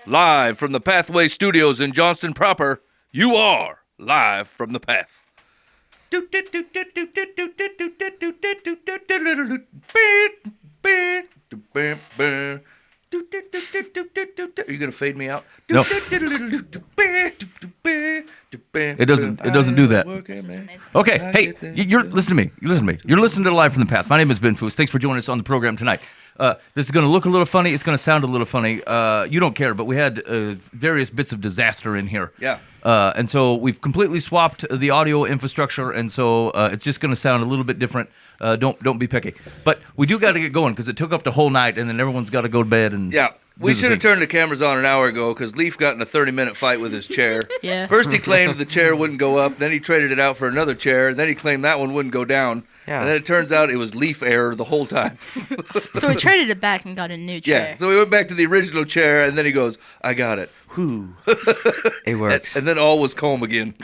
Live from the Pathway Studios in Johnston proper, you are live from the Path. Are you gonna fade me out? No. It doesn't do that. Okay, hey, you're listen to me. You're listening to Live from the Path. My name is Ben Foos. Thanks for joining us on the program tonight. This is going to look a little funny. It's going to sound a little funny. You don't care, but we had various bits of disaster in here. Yeah. And so we've completely swapped the audio infrastructure, and so it's just going to sound a little bit different. Don't be picky. But we do got to get going because it took up the whole night, and then everyone's got to go to bed. And yeah. We should have turned the cameras on an hour ago because Leaf got in a 30-minute fight with his chair. Yeah. First he claimed the chair wouldn't go up, then he traded it out for another chair, then he claimed that one wouldn't go down. Yeah. And then it turns out it was Leaf error the whole time. So we traded it back and got a new chair. Yeah, so we went back to the original chair, and then he goes, I got it. Whew. It works. And then all was calm again.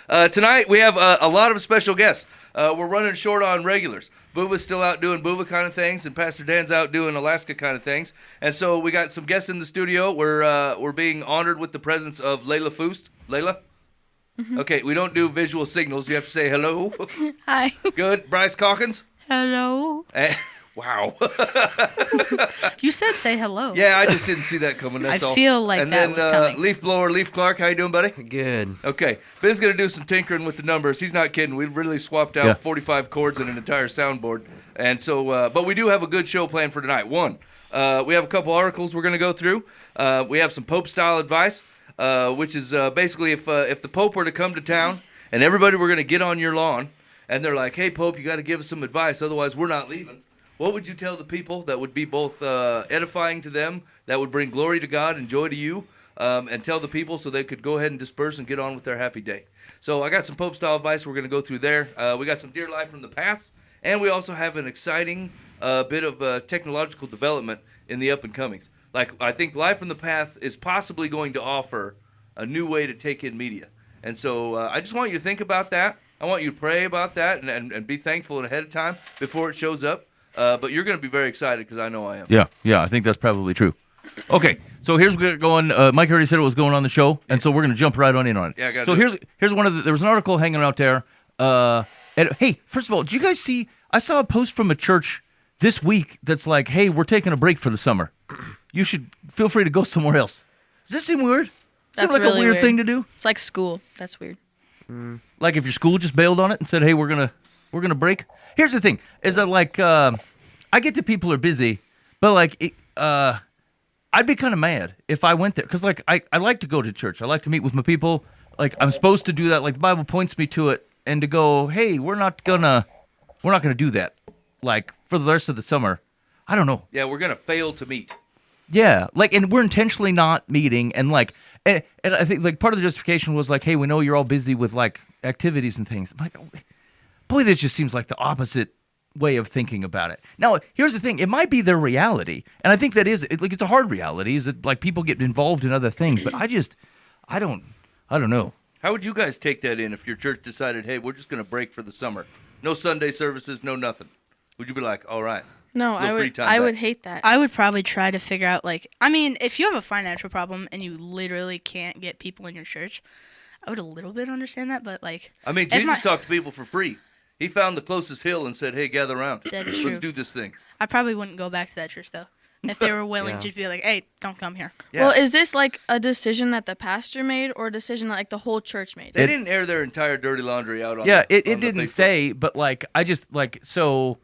Tonight we have a lot of special guests. We're running short on regulars. Boova's still out doing Boova kind of things, and Pastor Dan's out doing Alaska kind of things. And so we got some guests in the studio. We're being honored with the presence of Layla Foust. Layla? Mm-hmm. Okay, we don't do visual signals. You have to say hello. Hi. Good. Bryce Calkins? Hello. Wow. You said say hello. Yeah, I just didn't see that coming. That's all. I feel like and that then, was coming. Leaf Blower, Leaf Clark, how you doing, buddy? Good. Okay, Ben's going to do some tinkering with the numbers. He's not kidding. We really swapped out 45 chords and an entire soundboard. And so, but we do have a good show planned for tonight. One, we have a couple articles we're going to go through. We have some Pope-style advice, which is basically if the Pope were to come to town and everybody were going to get on your lawn and they're like, hey, Pope, you got to give us some advice, otherwise we're not leaving. What would you tell the people that would be both edifying to them, that would bring glory to God and joy to you, and tell the people so they could go ahead and disperse and get on with their happy day? So I got some Pope-style advice we're going to go through there. We got some Dear Life from the past, and we also have an exciting bit of technological development in the up-and-comings. Like, I think Life from the Path is possibly going to offer a new way to take in media. And so I just want you to think about that. I want you to pray about that and be thankful ahead of time before it shows up. But you're going to be very excited because I know I am. Yeah, I think that's probably true. Okay, so here's where we're going. Mike already said it was going on the show, and so we're going to jump right on in on it. Yeah, I got so here's one of there was an article hanging out there. And, hey, first of all, did you guys see? I saw a post from a church this week that's like, hey, we're taking a break for the summer. You should feel free to go somewhere else. Does this seem weird? That's seem like really a weird thing to do? It's like school. That's weird. Like if your school just bailed on it and said, hey, we're gonna break. Here's the thing: is that like I get that people are busy, but like I'd be kind of mad if I went there because like I like to go to church. I like to meet with my people. Like I'm supposed to do that. Like the Bible points me to it, and to go, hey, we're not gonna do that. Like for the rest of the summer, I don't know. Yeah, we're going to fail to meet. Yeah, like, and we're intentionally not meeting, and like, and I think like part of the justification was like, hey, we know you're all busy with like activities and things. I'm like, boy, this just seems like the opposite way of thinking about it. Now, here's the thing: it might be their reality, and I think that is like it's a hard reality. Is that like people get involved in other things, but I don't know. How would you guys take that in if your church decided, hey, we're just going to break for the summer? No Sunday services, no nothing. Would you be like, all right? No, I would hate that. I would probably try to figure out, like, I mean, if you have a financial problem and you literally can't get people in your church, I would a little bit understand that, but, like... I mean, Jesus talked to people for free. He found the closest hill and said, hey, gather around. That is Let's true. do this thing. I probably wouldn't go back to that church, though. If they were willing to be like, hey, don't come here. Yeah. Well, is this like a decision that the pastor made or a decision that like the whole church made? They didn't air their entire dirty laundry out on Yeah, it on the didn't Facebook. say, but like I just like so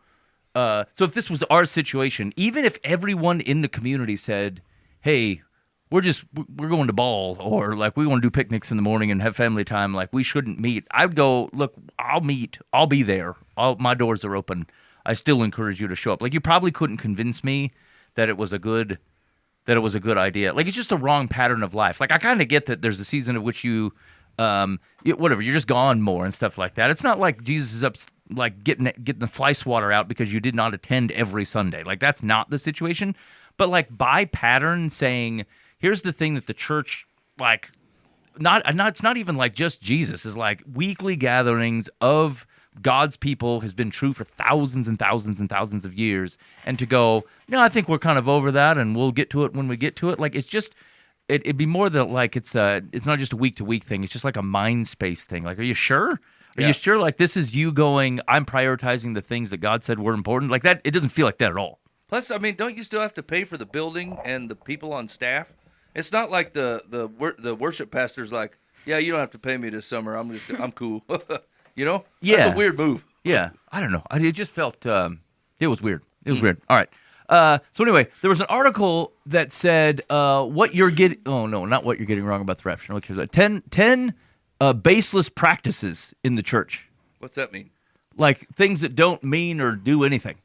if this was our situation, even if everyone in the community said, "Hey, we're going to ball," or like we want to do picnics in the morning and have family time, like we shouldn't meet, I'd go, look, I'll meet, I'll be there, my doors are open. I still encourage you to show up. Like you probably couldn't convince me that it was a good idea. Like it's just a wrong pattern of life. Like I kind of get that there's a season of which you whatever, you're just gone more and stuff like that. It's not like Jesus is up like getting the fly swatter out because you did not attend every Sunday. Like that's not the situation. But like by pattern saying, here's the thing that the church like not it's not even like just Jesus is like weekly gatherings of God's people has been true for thousands and thousands and thousands of years, and to go, no, I think we're kind of over that and we'll get to it when we get to it. Like it's just it'd be more that like it's not just a week to week thing. It's just like a mind space thing. Like, are you sure? Are you sure? Like, this is you going, I'm prioritizing the things that God said were important. Like that, it doesn't feel like that at all. Plus, I mean, don't you still have to pay for the building and the people on staff? It's not like the worship pastor's like, yeah, you don't have to pay me this summer. I'm cool. You know? Yeah. That's a weird move. Yeah, I don't know. It just felt it was weird. It was weird. All right. So anyway, there was an article that said what you're getting. Oh no, not what you're getting wrong about the rapture. Look, here's 10 baseless practices in the church. What's that mean? Like things that don't mean or do anything.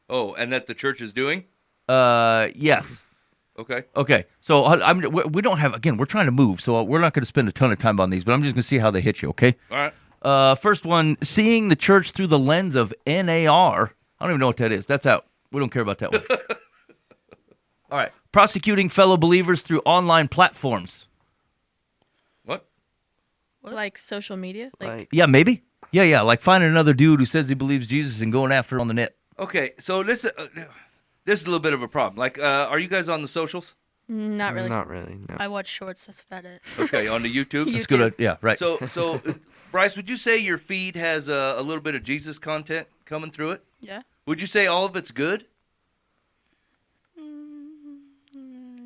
Oh, and that the church is doing? Yes. Okay. Okay. So we don't have. Again, we're trying to move, so we're not going to spend a ton of time on these. But I'm just going to see how they hit you. Okay. All right. First one: seeing the church through the lens of NAR. I don't even know what that is. That's out. We don't care about that one. All right. Prosecuting fellow believers through online platforms. What? Like social media? Like Yeah, maybe. Yeah. Like finding another dude who says he believes Jesus and going after him on the net. Okay, so this is a little bit of a problem. Like, are you guys on the socials? not really. Not really. No. I watch shorts. That's about it. Okay, on the YouTube. That's good. Yeah, right. So, Bryce, would you say your feed has a little bit of Jesus content coming through it? Yeah. Would you say all of it's good?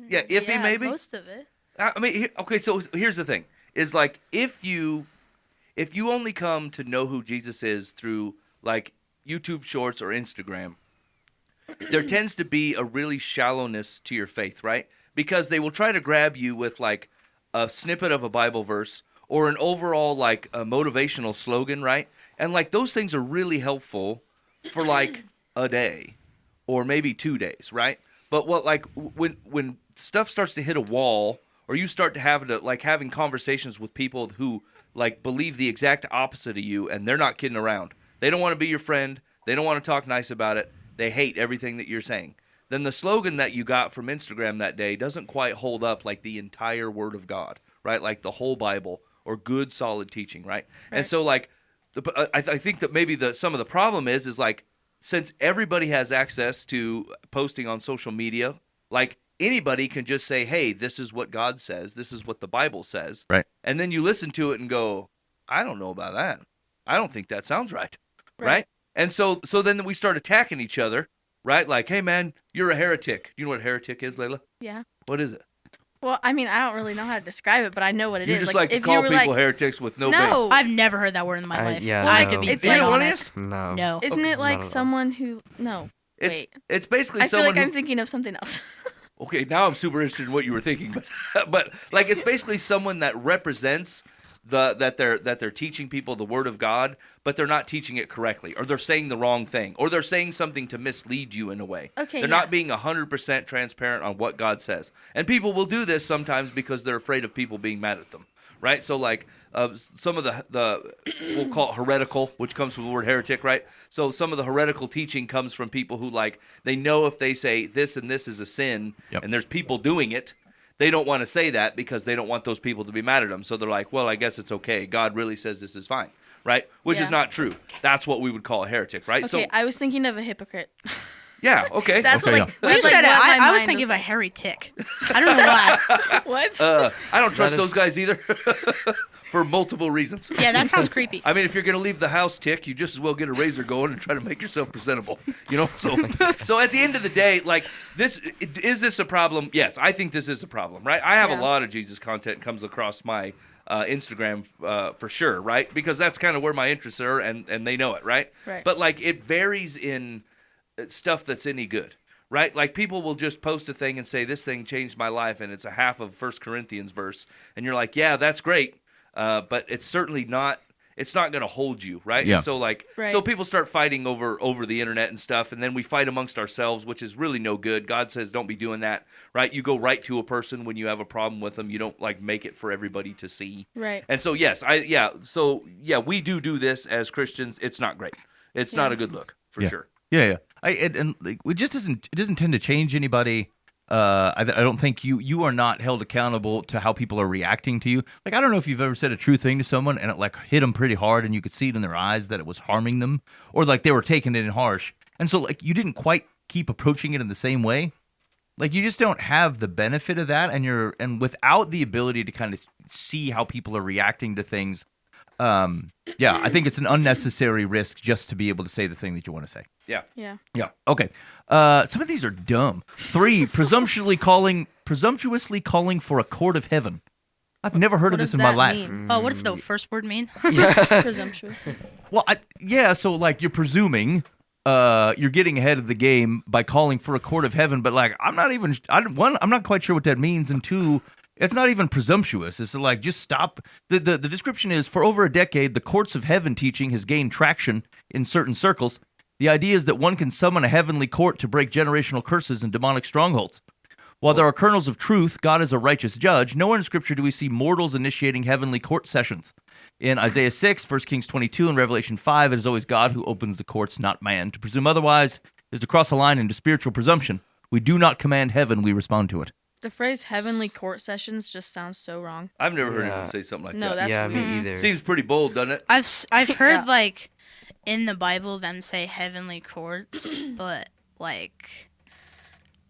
Yeah, iffy Yeah, maybe. most of it. I mean, okay. So here's the thing: is like if you only come to know who Jesus is through like YouTube Shorts or Instagram, there tends to be a really shallowness to your faith, right? Because they will try to grab you with like a snippet of a Bible verse or an overall like a motivational slogan, right? And like those things are really helpful for like a day or maybe 2 days, right? But what like when stuff starts to hit a wall or you start to having conversations with people who like believe the exact opposite of you and they're not kidding around. They don't want to be your friend. They don't want to talk nice about it. They hate everything that you're saying. Then the slogan that you got from Instagram that day doesn't quite hold up like the entire Word of God, right? Like the whole Bible or good, solid teaching, right? And so, like, I think that maybe some of the problem is like, since everybody has access to posting on social media, like anybody can just say, hey, this is what God says. This is what the Bible says. Right. And then you listen to it and go, I don't know about that. I don't think that sounds right. Right? And so then we start attacking each other, right? Like, hey, man, you're a heretic. Do you know what a heretic is, Layla? Yeah. What is it? Well, I mean, I don't really know how to describe it, but I know what it You is. just like to if call you were people like, heretics with no No. base. I've never heard that word in my life. yeah, I no. could be It's very like- honest. No. No. Isn't it not like at all. someone who? No. Wait. It's basically I feel someone like I'm who, thinking of something else. okay, now I'm super interested in what you were thinking, but like it's basically someone that represents that they're teaching people the Word of God, but they're not teaching it correctly, or they're saying the wrong thing, or they're saying something to mislead you in a way. Okay, they're yeah. not being 100% transparent on what God says, and people will do this sometimes because they're afraid of people being mad at them, right? So like some of the we'll call it heretical, which comes from the word heretic, right? So some of the heretical teaching comes from people who like they know if they say this and this is a sin, Yep. and there's people doing it. They don't want to say that because they don't want those people to be mad at them. So they're like, well, I guess it's okay. God really says this is fine, right? Which is Yeah. not true. That's what we would call a heretic, right? Okay, I was thinking of a hypocrite. Yeah, okay. That's Okay, what, like, yeah. When you that's, said it, like, what my I was mind thinking of a like. hairy tick. I don't know why. What? I don't trust That those is- guys either for multiple reasons. Yeah, that sounds creepy. I mean, if you're going to leave the house, Tick, you just as well get a razor going and try to make yourself presentable. You know, so at the end of the day, like is this a problem? Yes, I think this is a problem, right? I have a Yeah. lot of Jesus content comes across my Instagram for sure, right? Because that's kind of where my interests are, and they know it, right? Right. But like it varies in stuff that's any good. Right? Like people will just post a thing and say, this thing changed my life, and it's a half of 1 Corinthians verse. And you're like, yeah, that's great. But it's certainly not, it's not going to hold you, right? Yeah. And so like, Right. so people start fighting over the internet and stuff, and then we fight amongst ourselves, which is really no good. God says, don't be doing that, right? You go right to a person when you have a problem with them. You don't like make it for everybody to see. Right. And so, yes, we do this as Christians. It's not great. It's not a good look for Yeah. sure. Yeah. And like, it doesn't tend to change anybody. I don't think you are not held accountable to how people are reacting to you. Like, I don't know if you've ever said a true thing to someone and it like hit them pretty hard and you could see it in their eyes that it was harming them, or like they were taking it in harsh. And so like you didn't quite keep approaching it in the same way. Like you just don't have the benefit of that, and without the ability to kind of see how people are reacting to things. I think it's an unnecessary risk just to be able to say the thing that you want to say. Yeah. Yeah. Yeah. Okay. Some of these are dumb. 3, presumptuously calling for a court of heaven. I've never heard of this in my life. Oh, what does the first word mean? Presumptuous. Well, so like you're presuming you're getting ahead of the game by calling for a court of heaven, but like I'm not quite sure what that means, and 2, it's not even presumptuous. It's like just stop. The description is, for over a decade, the courts of heaven teaching has gained traction in certain circles. The idea is that one can summon a heavenly court to break generational curses and demonic strongholds. While there are kernels of truth, God is a righteous judge, nowhere in Scripture do we see mortals initiating heavenly court sessions. In Isaiah 6, 1 Kings 22, and Revelation 5, it is always God who opens the courts, not man. To presume otherwise is to cross a line into spiritual presumption. We do not command heaven, we respond to it. The phrase heavenly court sessions just sounds so wrong. I've never heard anyone say something like No, that. that's weird. me either. Seems pretty bold, doesn't it? I've heard Yeah. like in the Bible them say heavenly courts, but like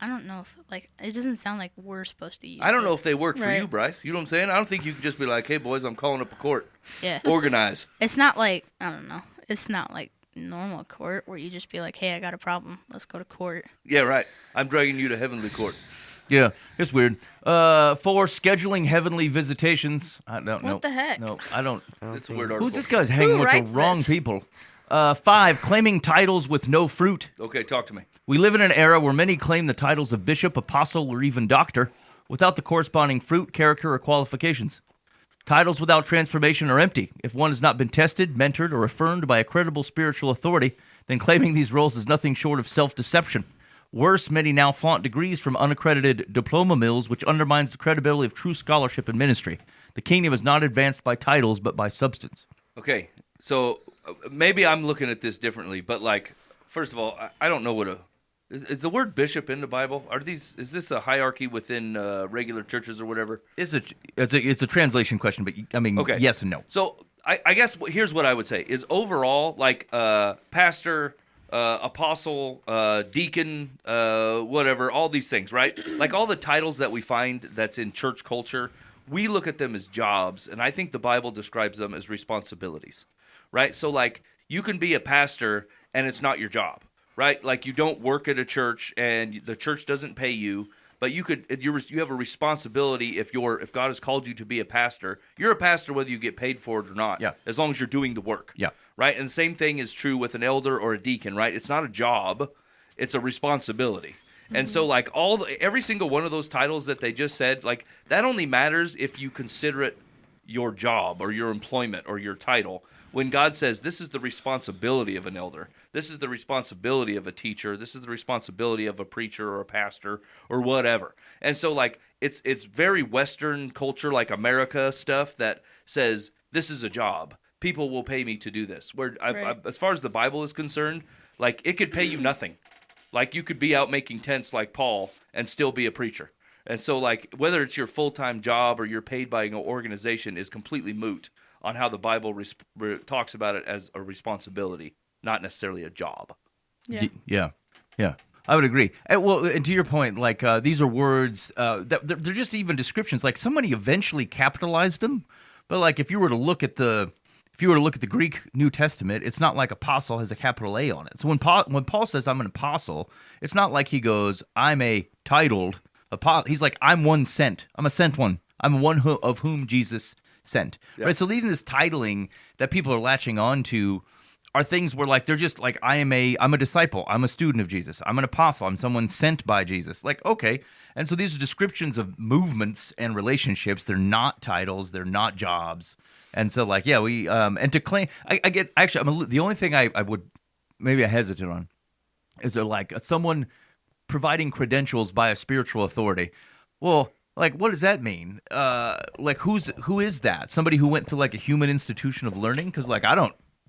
I don't know if like it doesn't sound like we're supposed to use I don't know it. if they work for Right. you, Bryce. You know what I'm saying? I don't think you can just be like, hey, boys, I'm calling up a court. Yeah. Organize. It's not like I don't know. It's not like normal court where you just be like, hey, I got a problem. Let's go to court. Yeah, right. I'm dragging you to heavenly court. Yeah, it's weird. 4, scheduling heavenly visitations. I don't know. What the heck? No, I don't. It's a weird article. Who's this guy's hanging Who with the writes wrong this? people? 5, claiming titles with no fruit. Okay, talk to me. We live in an era where many claim the titles of bishop, apostle, or even doctor without the corresponding fruit, character, or qualifications. Titles without transformation are empty. If one has not been tested, mentored, or affirmed by a credible spiritual authority, then claiming these roles is nothing short of self-deception. Worse, many now flaunt degrees from unaccredited diploma mills, which undermines the credibility of true scholarship and ministry. The kingdom is not advanced by titles, but by substance. Okay, so maybe I'm looking at this differently, but like, first of all, I don't know what is the word bishop in the Bible? Is this a hierarchy within regular churches or whatever? It's a translation question, but I mean, Okay. yes and no. So I guess here's what I would say is overall, like pastor, apostle, deacon, whatever, all these things, right? Like all the titles that we find that's in church culture, we look at them as jobs, and I think the Bible describes them as responsibilities, right? So like you can be a pastor and it's not your job, right? Like you don't work at a church and the church doesn't pay you, but you have a responsibility if God has called you to be a pastor. You're a pastor whether you get paid for it or not, Yeah. as long as you're doing the work. Yeah. Right? And the same thing is true with an elder or a deacon, right? It's not a job, it's a responsibility. And so like every single one of those titles that they just said, like that only matters if you consider it your job or your employment or your title. When God says this is the responsibility of an elder, this is the responsibility of a teacher, this is the responsibility of a preacher or a pastor or whatever. And so like it's very Western culture, like America stuff that says this is a job. People will pay me to do this. Where Right. as far as the Bible is concerned, like it could pay you nothing. Like you could be out making tents like Paul and still be a preacher. And so like whether it's your full-time job or you're paid by an organization is completely moot on how the Bible talks about it as a responsibility, not necessarily a job. Yeah. Yeah. I would agree. And to your point, like these are words that they're just even descriptions. Like somebody eventually capitalized them, but like if you were to look at the Greek New Testament, it's not like apostle has a capital A on it. So when Paul says I'm an apostle, it's not like he goes I'm a titled apostle. He's like I'm one sent. I'm a sent one. I'm one of whom Jesus sent. Yeah. Right. So even this titling that people are latching on to are things where like they're just like I'm a disciple, I'm a student of Jesus, I'm an apostle, I'm someone sent by Jesus. Like okay, and so these are descriptions of movements and relationships. They're not titles, they're not jobs, and so like yeah, we and to claim I get actually the only thing I would maybe I hesitate on is there like someone providing credentials by a spiritual authority. Well, like what does that mean? Like who is that? Somebody who went through like a human institution of learning? Because like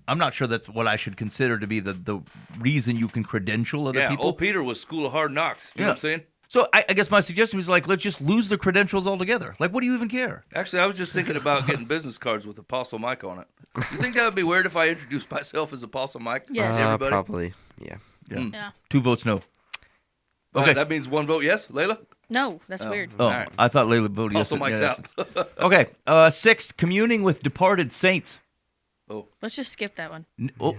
I'm not sure that's what I should consider to be the reason you can credential other people. Old Peter was School of Hard Knocks. You know what I'm saying? So I guess my suggestion was like, let's just lose the credentials altogether. Like, what do you even care? Actually, I was just thinking about getting business cards with Apostle Mike on it. You think that would be weird if I introduced myself as Apostle Mike? Yes. to everybody? Probably. Yeah. Yeah. 2 votes no. Okay. That means one vote yes. Layla? No, that's weird. Oh, All right. I thought Layla voted yes. Also, Mike's yeah, out. Okay. 6, communing with departed saints. Let's just skip that one.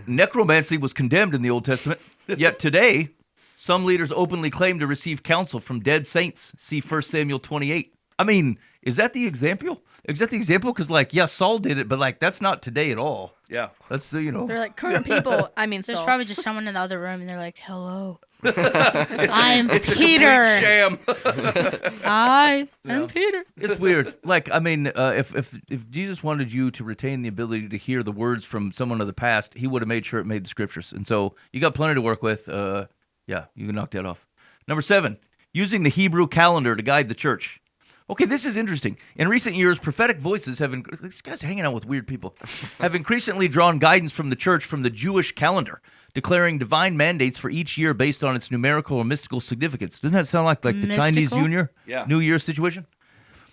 Necromancy was condemned in the Old Testament, yet today, some leaders openly claim to receive counsel from dead saints. See 1 Samuel 28. I mean, is that the example? Is that the example? Because, like, yeah, Saul did it, but, like, that's not today at all. Yeah. That's, They're like current people. I mean, There's Saul. probably just someone in the other room, and they're like, "Hello, I'm Peter. Sham. I am Peter." It's weird. Like, I mean, if Jesus wanted you to retain the ability to hear the words from someone of the past, he would have made sure it made the scriptures. And so you got plenty to work with. Yeah, you can knock that off. Number 7, using the Hebrew calendar to guide the church. Okay, this is interesting. In recent years, prophetic voices these guys are hanging out with weird people, have increasingly drawn guidance from the church from the Jewish calendar, declaring divine mandates for each year based on its numerical or mystical significance. Doesn't that sound like the Chinese New Year situation?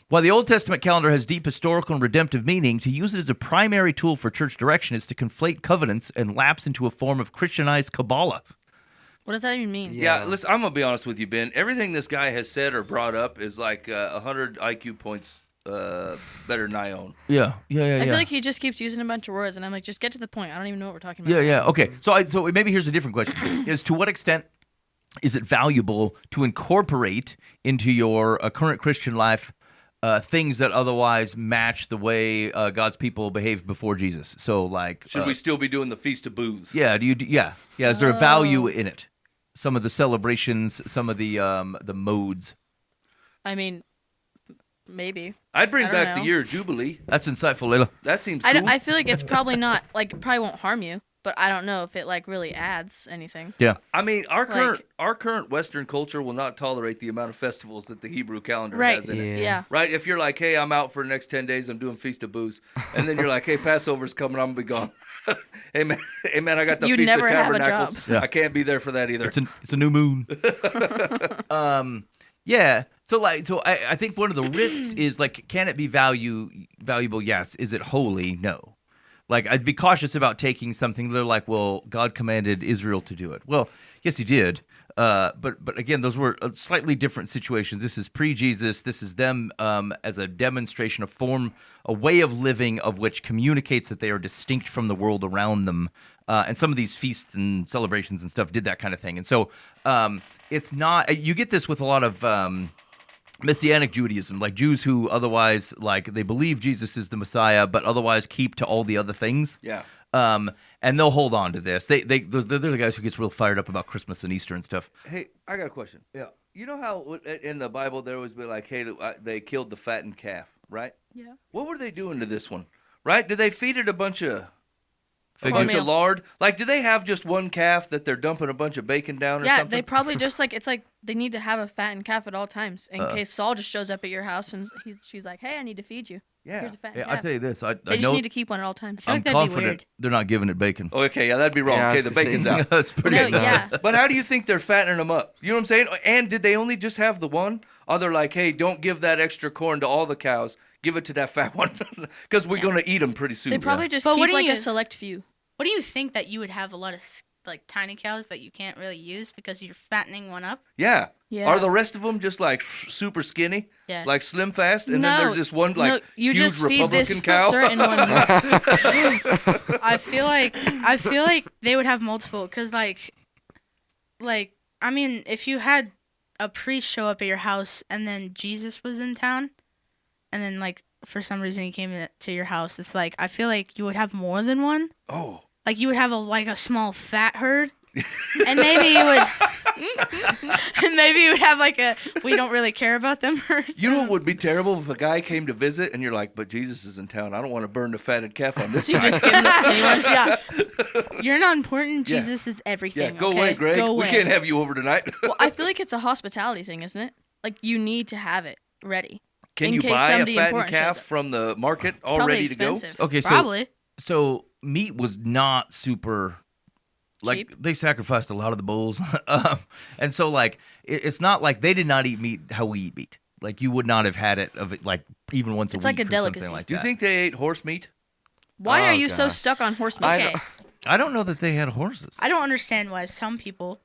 While the Old Testament calendar has deep historical and redemptive meaning, to use it as a primary tool for church direction is to conflate covenants and lapse into a form of Christianized Kabbalah. What does that even mean? Yeah, listen, I'm going to be honest with you, Ben. Everything this guy has said or brought up is like 100 IQ points better than I own. Yeah. I feel like he just keeps using a bunch of words, and I'm like, just get to the point. I don't even know what we're talking about. Yeah. Okay. So maybe here's a different question: is to what extent is it valuable to incorporate into your current Christian life things that otherwise match the way God's people behaved before Jesus? So, like, Should we still be doing the Feast of Booze? Yeah. Yeah. Is there a value in it? Some of the celebrations, some of the modes. I mean, maybe. I'd bring I don't back know. the year of Jubilee. That's insightful, Layla. That seems I, cool. I feel like it's probably not, like, it probably won't harm you, but I don't know if it, like, really adds anything. Yeah. I mean, our current Western culture will not tolerate the amount of festivals that the Hebrew calendar has in it. Yeah. Right? If you're like, hey, I'm out for the next 10 days, I'm doing Feast of Booze. And then you're like, hey, Passover's coming, I'm going to be gone. hey, man, I got the You Feast never of have a Tabernacles. job. Yeah. I can't be there for that either. It's a new moon. Yeah. So I think one of the risks is, like, can it be valuable? Yes. Is it holy? No. Like, I'd be cautious about taking something. They're like, well, God commanded Israel to do it. Well, yes, he did. But again, those were slightly different situations. This is pre-Jesus. This is them as a demonstration, a way of living of which communicates that they are distinct from the world around them. And some of these feasts and celebrations and stuff did that kind of thing. And so it's not – you get this with a lot of Messianic Judaism, like Jews who otherwise, like, they believe Jesus is the Messiah, but otherwise keep to all the other things. Yeah. And they'll hold on to this. They're the guys who gets real fired up about Christmas and Easter and stuff. Hey, I got a question. Yeah. You know how in the Bible there always be like, hey, they killed the fattened calf, right? Yeah. What were they doing to this one? Right? Did they feed it a bunch of Oatmeal. lard? Like, do they have just one calf that they're dumping a bunch of bacon down or Yeah, something? they probably just, like, it's like they need to have a fattened calf at all times in case Saul just shows up at your house and she's like, hey, I need to feed you. Yeah. Here's a fattened Yeah, calf. I'll tell you this. I They just know need to keep one at all times. feel I'm like that'd be confident weird. they're not giving it bacon. Oh, okay, yeah, that'd be wrong. Yeah, I Okay, was the gonna bacon's say, out. That's pretty No, good. yeah. But how do you think they're fattening them up? You know what I'm saying? And did they only just have the one? Or they're like, hey, don't give that extra corn to all the cows. Give it to that fat one because we're going to eat them pretty soon. They probably just But what keep, do like, you- a select few. What do you think that you would have a lot of like tiny cows that you can't really use because you're fattening one up? Yeah. Yeah. Are the rest of them just like super skinny? Yeah. Like slim fast? And No, then there's this one like no, you huge just feed this Republican cow? certain one. I feel like they would have multiple because like I mean, if you had a priest show up at your house and then Jesus was in town, and then like for some reason he came to your house, it's like I feel like you would have more than one. Oh. Like you would have a small fat herd, and maybe you would, and maybe you would have like a we don't really care about them herd. You know what would be terrible if a guy came to visit and you're like, but Jesus is in town. I don't want to burn the fatted calf on this You guy. just give them the skinny one. Yeah, you're not important. Yeah. Jesus is everything. Yeah, go okay? away, Greg. Go We away. can't have you over tonight. Well, I feel like it's a hospitality thing, isn't it? Like, you need to have it ready. Can in you case buy a somebody fattened important calf shows up. from the market all Probably ready to go? expensive. Okay, Probably. so meat was not super. Like, Cheap. they sacrificed a lot of the bulls. And so, like, it's not like they did not eat meat how we eat meat. Like, you would not have had it of it, like, even once It's a like week a or delicacy. something like Do you that. think they ate horse meat? Why Oh, are you so gosh. stuck on horse meat? I Okay. don't- I don't know that they had horses. I don't understand why some people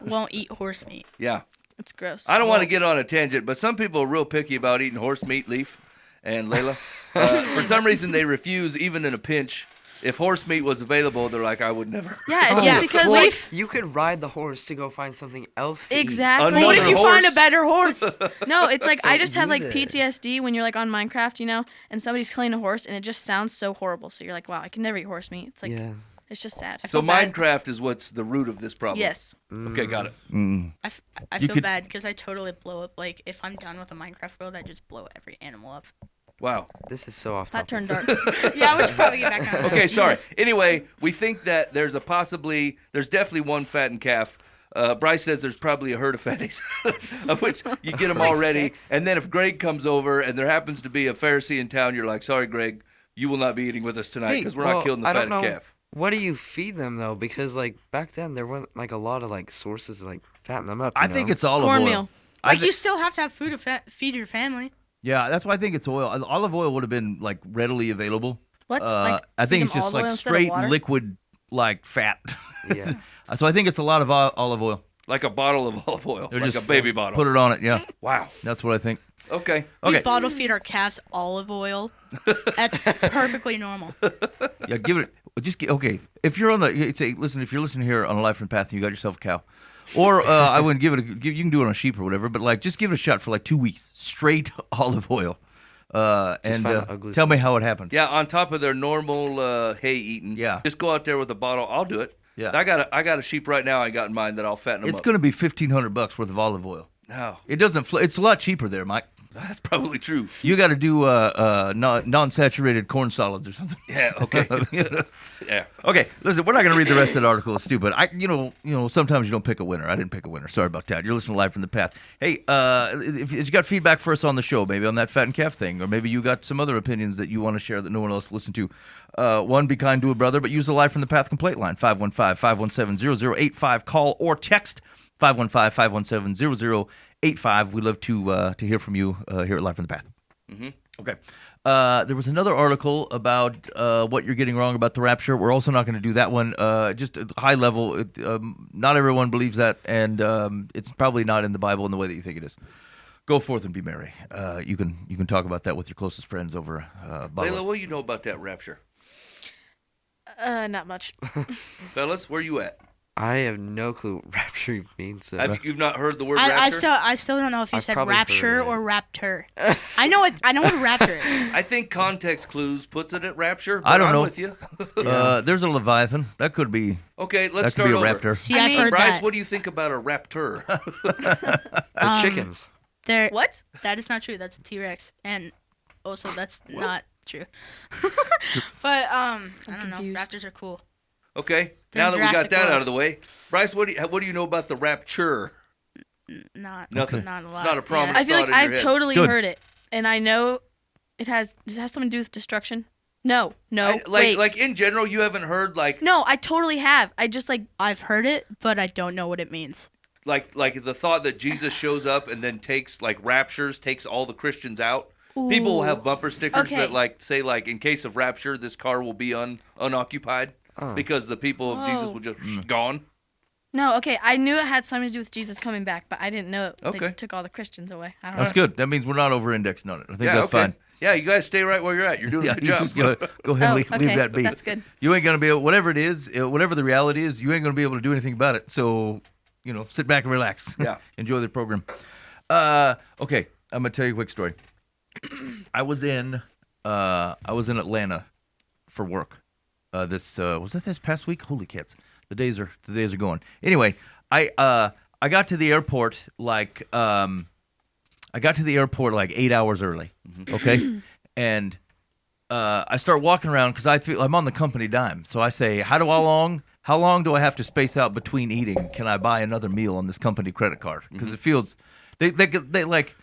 won't eat horse meat. Yeah. It's gross. I don't want to get on a tangent, but some people are real picky about eating horse meat, Leaf and Layla. For some reason, they refuse, even in a pinch. If horse meat was available, they're like, I would never. Yeah, it's just because Well, like you could ride the horse to go find something else to eat. exactly. Another What if you find a horse. better horse? No, it's like So I just have like use it. PTSD when you're like on Minecraft, you know, and somebody's killing a horse, and it just sounds so horrible. So you're like, wow, I can never eat horse meat. It's like Yeah. it's just sad. So feel bad. Minecraft is what's the root of this problem. Yes. Okay, got it. I You feel could- bad because I totally blow up. Like, if I'm done with a Minecraft world, I just blow every animal up. Wow. This is so off That topic. turned dark. Yeah, we should probably get back on that. Okay, sorry. Jesus. Anyway, we think that there's definitely one fattened calf. Bryce says there's probably a herd of fatties, of which you get them Like already. 6. And then if Greg comes over and there happens to be a Pharisee in town, you're like, sorry, Greg, you will not be eating with us tonight because we're not Well, killing the I don't fatted know. calf. What do you feed them though? Because like back then there weren't like a lot of like sources to like fatten them up. I you think know? it's olive oil. Cornmeal. I Like, thi- you still have to have food to feed your family. yeah, that's why I think it's oil. Olive oil would have been like readily available. What? Like, I think feed it's them just olive oil like instead of straight water? liquid like fat. Yeah. So I think it's a lot of olive oil. Like a bottle of olive oil, They're like just a baby bottle. Put it on it. Yeah, Wow. that's what I think. Okay. We Okay. bottle feed our calves olive oil. That's perfectly normal. Yeah, give it. Okay. If you're on the, say, listen. If you're listening here on a Life from the Path, and you got yourself a cow, or I wouldn't give it. You can do it on a sheep or whatever, but like just give it a shot for like 2 weeks, straight olive oil, and find the ugliest tell me how it happened. Yeah, on top of their normal hay eating. Yeah. Just go out there with a bottle. I'll do it. Yeah. I got a sheep right now I got in mind that I'll fatten them It's up. going to be $1,500 worth of olive oil. No, It doesn't. It's a lot cheaper there, Mike. that's probably true. You got to do non-saturated corn solids or something. Yeah, okay. Yeah. Okay, listen, we're not going to read the rest of the article. It's stupid. You know, sometimes you don't pick a winner. I didn't pick a winner. Sorry about that. You're listening to Live from the Path. Hey, if you got feedback for us on the show, maybe on that fat and calf thing, or maybe you got some other opinions that you want to share that no one else listened to. One, be kind to a brother, but use the Live from the Path complaint line, 515-517-0085. Call or text 515-517-0085. We love to hear from you here at Live from the Path. Mm-hmm. Okay. There was another article about what you're getting wrong about the rapture. We're also not going to do that one. Just at high level, not everyone believes that, and it's probably not in the Bible in the way that you think it is. Go forth and be merry. You can talk about that with your closest friends over bottle. Layla, what do you know about that rapture? Not much. Fellas, where you at? I have no clue what rapture means. So. You've not heard the word I rapture? still don't know if you I've said probably heard rapture it. or raptor. I know what a raptor is. I think context clues puts it at rapture. But I don't I'm know. with you. There's a leviathan. That could be. Okay, let's That could start be a over. raptor. See, I I've mean- heard Bryce, that. what do you think about a raptor? They're chickens. They're, What? That is not true. That's a T-Rex, and also that's not true. But I don't know. confused. Raptors are cool. Okay, They're now that we got Jurassic that World. out of the way, Bryce, what do you know about the rapture? Not Nothing. Not a It's lot. not a prominent- I feel thought like in your I've head. totally Good. heard it, and I know it has. Does it have something to do with destruction? No. Wait. Like in general, you haven't heard like No, I totally have. I just like. I've heard it, but I don't know what it means. like the thought that Jesus shows up and then takes takes all the Christians out. People will have bumper stickers Okay. that like say like in case of rapture, this car will be unoccupied because the people of Jesus Oh. will just gone. No, okay. I knew it had something to do with Jesus coming back, but I didn't know they Okay. took all the Christians away. I don't That's know. good. That means we're not over-indexing on it. I think Yeah, that's okay. fine. Yeah, you guys stay right where you're at. You're doing Yeah, a good you job. just go ahead and Oh, leave okay. that be. That's good. You ain't gonna be able, whatever it is, whatever the reality is, you ain't gonna be able to do anything about it. So, sit back and relax. Yeah. Enjoy the program. Okay, I'm gonna tell you a quick story. I was in Atlanta for work. Was that this past week? Holy cats! The days are going. Anyway, I got to the airport like 8 hours early. Okay, and I start walking around because I feel I'm on the company dime. So I say, how long do I have to space out between eating? Can I buy another meal on this company credit card? Because it feels they like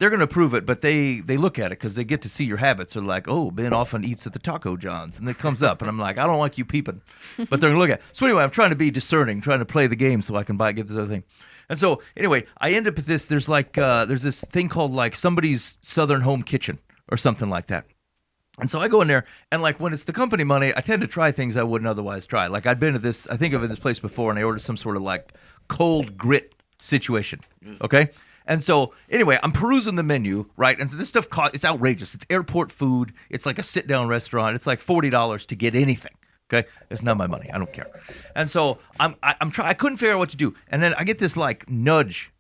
they're going to prove it, but they look at it because they get to see your habits. They're like, oh, Ben often eats at the Taco John's, and it comes up, and I'm like, I don't like you peeping, but they're going to look at it. So anyway, I'm trying to be discerning, trying to play the game so I can get this other thing. And so anyway, I end up at this. There's this thing called like somebody's Southern Home Kitchen or something like that. And so I go in there, and like when it's the company money, I tend to try things I wouldn't otherwise try. Like I'd been to this, I think of this place before, and I ordered some sort of like cold grit situation. Okay. And so anyway, I'm perusing the menu, right? And so this stuff it's outrageous. It's airport food. It's like a sit down restaurant. It's like $40 to get anything. Okay. It's not my money. I don't care. And so I'm trying, I couldn't figure out what to do. And then I get this like nudge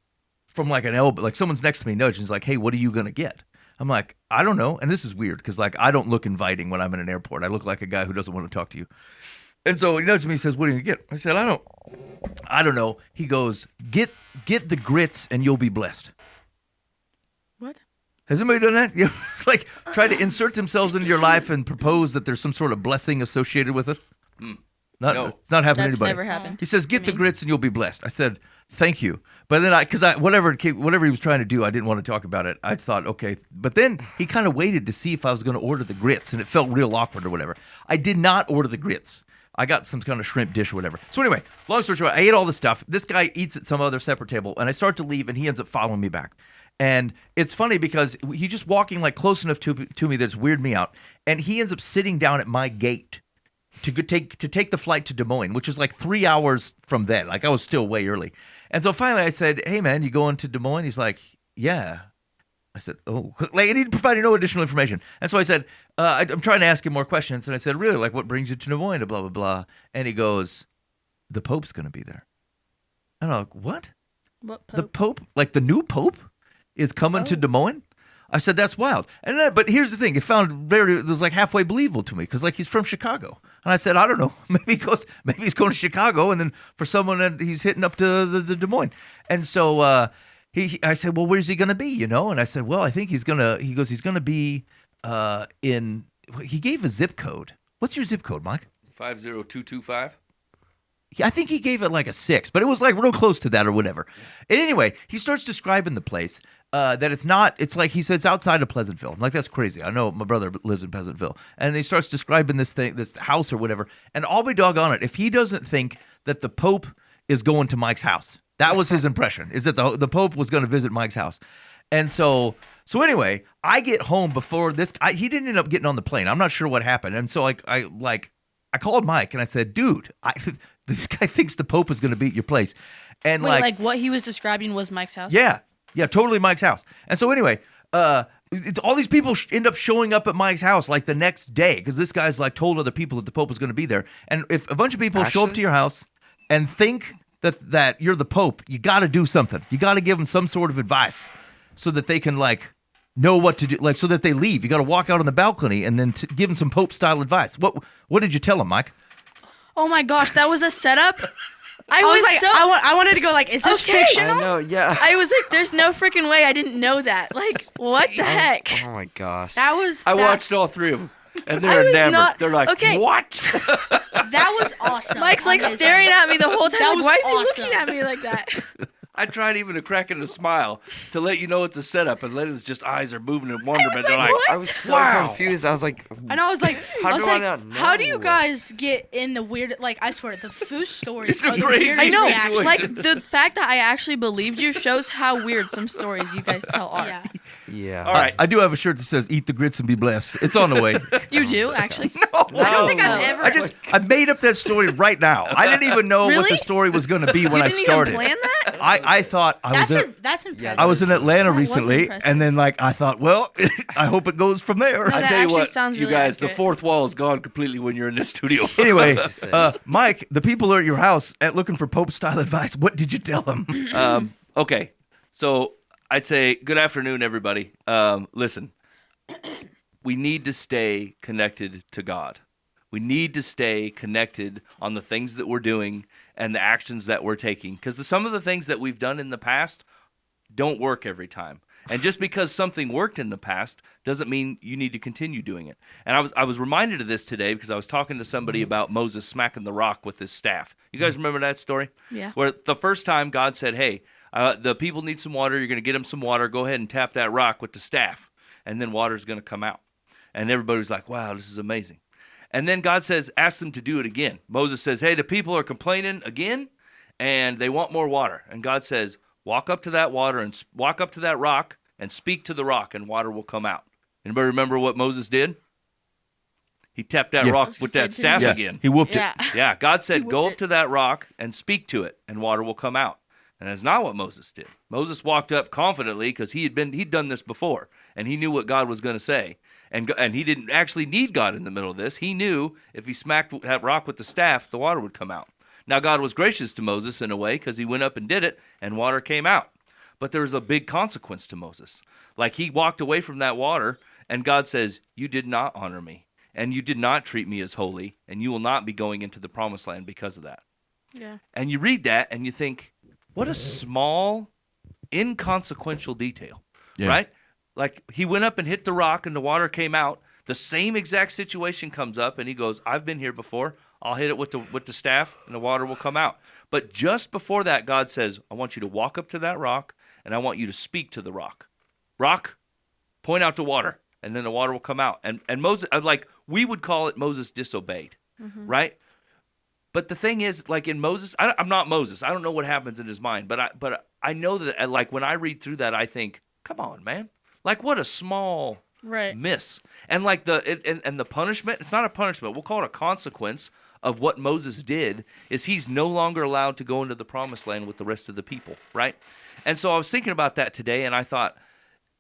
from like an elbow, like someone's next to me nudge and is like, hey, what are you going to get? I'm like, I don't know. And this is weird because, like, I don't look inviting when I'm in an airport. I look like a guy who doesn't want to talk to you. And so he nudges me and says, what are you going to get? I said, I don't know. He goes, get the grits and you'll be blessed. What? Has anybody done that? You know, like, try to insert themselves into your life and propose that there's some sort of blessing associated with it? No. It's not happened to That's anybody. never happened. He says, get to the me. grits and you'll be blessed. I said, thank you. But then whatever he was trying to do, I didn't want to talk about it. I thought, okay. But then he kind of waited to see if I was going to order the grits, and it felt real awkward or whatever. I did not order the grits. I got some kind of shrimp dish or whatever. So anyway, long story short, I ate all the stuff. This guy eats at some other separate table, and I start to leave, and he ends up following me back. And it's funny because he's just walking like close enough to me that it's weirded me out, and he ends up sitting down at my gate to take the flight to Des Moines, which is like 3 hours from then. Like I was still way early. And so finally I said, hey man, you going to Des Moines? He's like, yeah. I said, oh, like, and he provided no additional information. And so I said, I'm trying to ask him more questions. And I said, really, like what brings you to Des Moines? Blah, blah, blah. And he goes, the Pope's going to be there. And I'm like, what? What The Pope? Pope, like the new Pope is coming to Des Moines? I said, that's wild. And but here's the thing. It was like halfway believable to me because like he's from Chicago. And I said, I don't know. Maybe he's going to Chicago, and then for someone that he's hitting up to the Des Moines. And so I said, well, where's he going to be? You know? And I said, well, I think he's going to be he gave a zip code. What's your zip code, Mike? 50225. I think he gave it like a 6, but it was like real close to that or whatever. And anyway, he starts describing the place that it's like he said it's outside of Pleasantville. I'm like, that's crazy. I know my brother lives in Pleasantville. And he starts describing this house or whatever. And I'll be doggone it if he doesn't think that the Pope is going to Mike's house. That was his impression, is that the Pope was going to visit Mike's house. And so anyway, I get home before this. He didn't end up getting on the plane. I'm not sure what happened. And so I called Mike and I said, dude, this guy thinks the Pope is going to be at your place. And Wait, like what he was describing was Mike's house? Yeah, totally Mike's house. And so anyway, all these people end up showing up at Mike's house like the next day because this guy's like told other people that the Pope was going to be there. And if a bunch of people show up to your house and think that you're the Pope, you got to do something. You got to give them some sort of advice so that they can like know what to do, like so that they leave. You got to walk out on the balcony and then give them some Pope style advice. What did you tell them, Mike? Oh my gosh, that was a setup. I was like, I wanted to go like, is this Okay. fictional? I know, yeah. I was like, there's no freaking way I didn't know that. Like, what the heck? Oh my gosh. I watched all three of them, and I they're was enamored. not- They're like, okay. what? That was awesome. Mike's like Amazing. staring at me the whole time. That Like, was why is he awesome. looking at me like that? I tried even to crack in a smile to let you know it's a setup, and Lenon's just eyes are moving in wonderment. They're like, what? I was so Wow. confused. I was like, And I was like, How do I not how do you know? guys get in the weird? Like, I swear, the food stories It's are the crazy. weirdest I know. situation. Like the fact that I actually believed you shows how weird some stories you guys tell are. Yeah. yeah. all right. I do have a shirt that says "Eat the grits and be blessed." It's on the way. You do actually. I don't think I've ever. I made up that story right now. I didn't even know what Really? the story was going to be when You I didn't started. even plan that. I thought I was That's impressive. I was in Atlanta That was recently, impressive. and then like I thought, well, I hope it goes from there. No, I that tell you actually what, sounds you really guys, accurate. the fourth wall is gone completely when you're in this studio. Anyway, Mike, the people are at your house looking for Pope style advice. What did you tell them? Okay, so I'd say good afternoon, everybody. Listen, we need to stay connected to God. We need to stay connected on the things that we're doing and the actions that we're taking, because some of the things that we've done in the past don't work every time. And just because something worked in the past doesn't mean you need to continue doing it. And I was reminded of this today because I was talking to somebody about Moses smacking the rock with his staff. You guys remember that story? Yeah. Where the first time God said, hey, the people need some water. You're going to get them some water. Go ahead and tap that rock with the staff, and then water's going to come out. And everybody was like, wow, this is amazing. And then God says, ask them to do it again. Moses says, hey, the people are complaining again, and they want more water. And God says, walk up to that water and walk up to that rock and speak to the rock, and water will come out. Anybody remember what Moses did? He tapped that Yeah. rock with that staff Yeah, again. he whooped Yeah. it. Yeah, God said, whipped go up it. to that rock and speak to it, and water will come out. And that's not what Moses did. Moses walked up confidently because he'd done this before, and he knew what God was going to say. And he didn't actually need God in the middle of this. He knew if he smacked that rock with the staff, the water would come out. Now, God was gracious to Moses in a way because he went up and did it, and water came out. But there was a big consequence to Moses. Like, he walked away from that water, and God says, you did not honor me, and you did not treat me as holy, and you will not be going into the promised land because of that. Yeah. And you read that, and you think, what a small, inconsequential detail, right? Like, he went up and hit the rock, and the water came out. The same exact situation comes up, and he goes, I've been here before. I'll hit it with the staff, and the water will come out. But just before that, God says, I want you to walk up to that rock, and I want you to speak to the rock. Rock, point out the water, and then the water will come out. And Moses, like, we would call it Moses disobeyed, right? But the thing is, like, in Moses, I'm not Moses. I don't know what happens in his mind, but I know that, like, when I read through that, I think, come on, man. Like, what a small Right. miss. And like the punishment, it's not a punishment. We'll call it a consequence of what Moses did, is he's no longer allowed to go into the promised land with the rest of the people, right? And so I was thinking about that today, and I thought,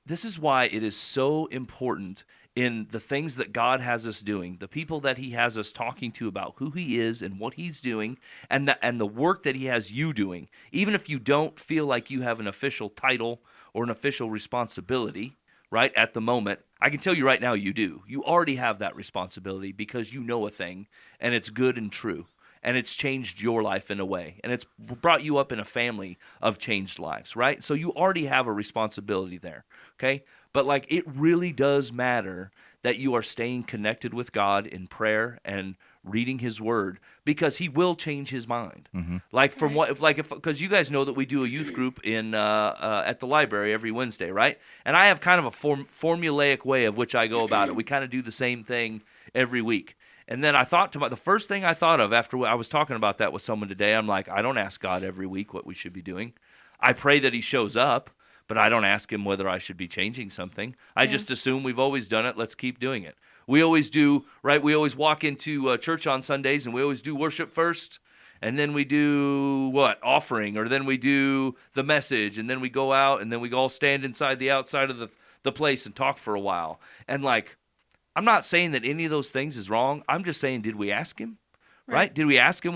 this is why it is so important in the things that God has us doing, the people that he has us talking to about who he is and what he's doing, and the work that he has you doing. Even if you don't feel like you have an official title or an official responsibility, right, at the moment, I can tell you right now you do. You already have that responsibility because you know a thing, and it's good and true, and it's changed your life in a way, and it's brought you up in a family of changed lives, right? So you already have a responsibility there, okay? But, like, it really does matter that you are staying connected with God in prayer and reading his word, because he will change his mind. Like, from what, like, if, because you guys know that we do a youth group in at the library every Wednesday, right? And I have kind of a formulaic way of which I go about it. We kind of do the same thing every week. And then I thought the first thing I thought of after I was talking about that with someone today, I'm like, I don't ask God every week what we should be doing. I pray that he shows up, but I don't ask him whether I should be changing something. I just assume we've always done it. Let's keep doing it. We always do, right? We always walk into church on Sundays, and we always do worship first, and then we do what? Offering, or then we do the message, and then we go out, and then we all stand inside the outside of the place and talk for a while. And, like, I'm not saying that any of those things is wrong. I'm just saying, did we ask him? Right? Did we ask him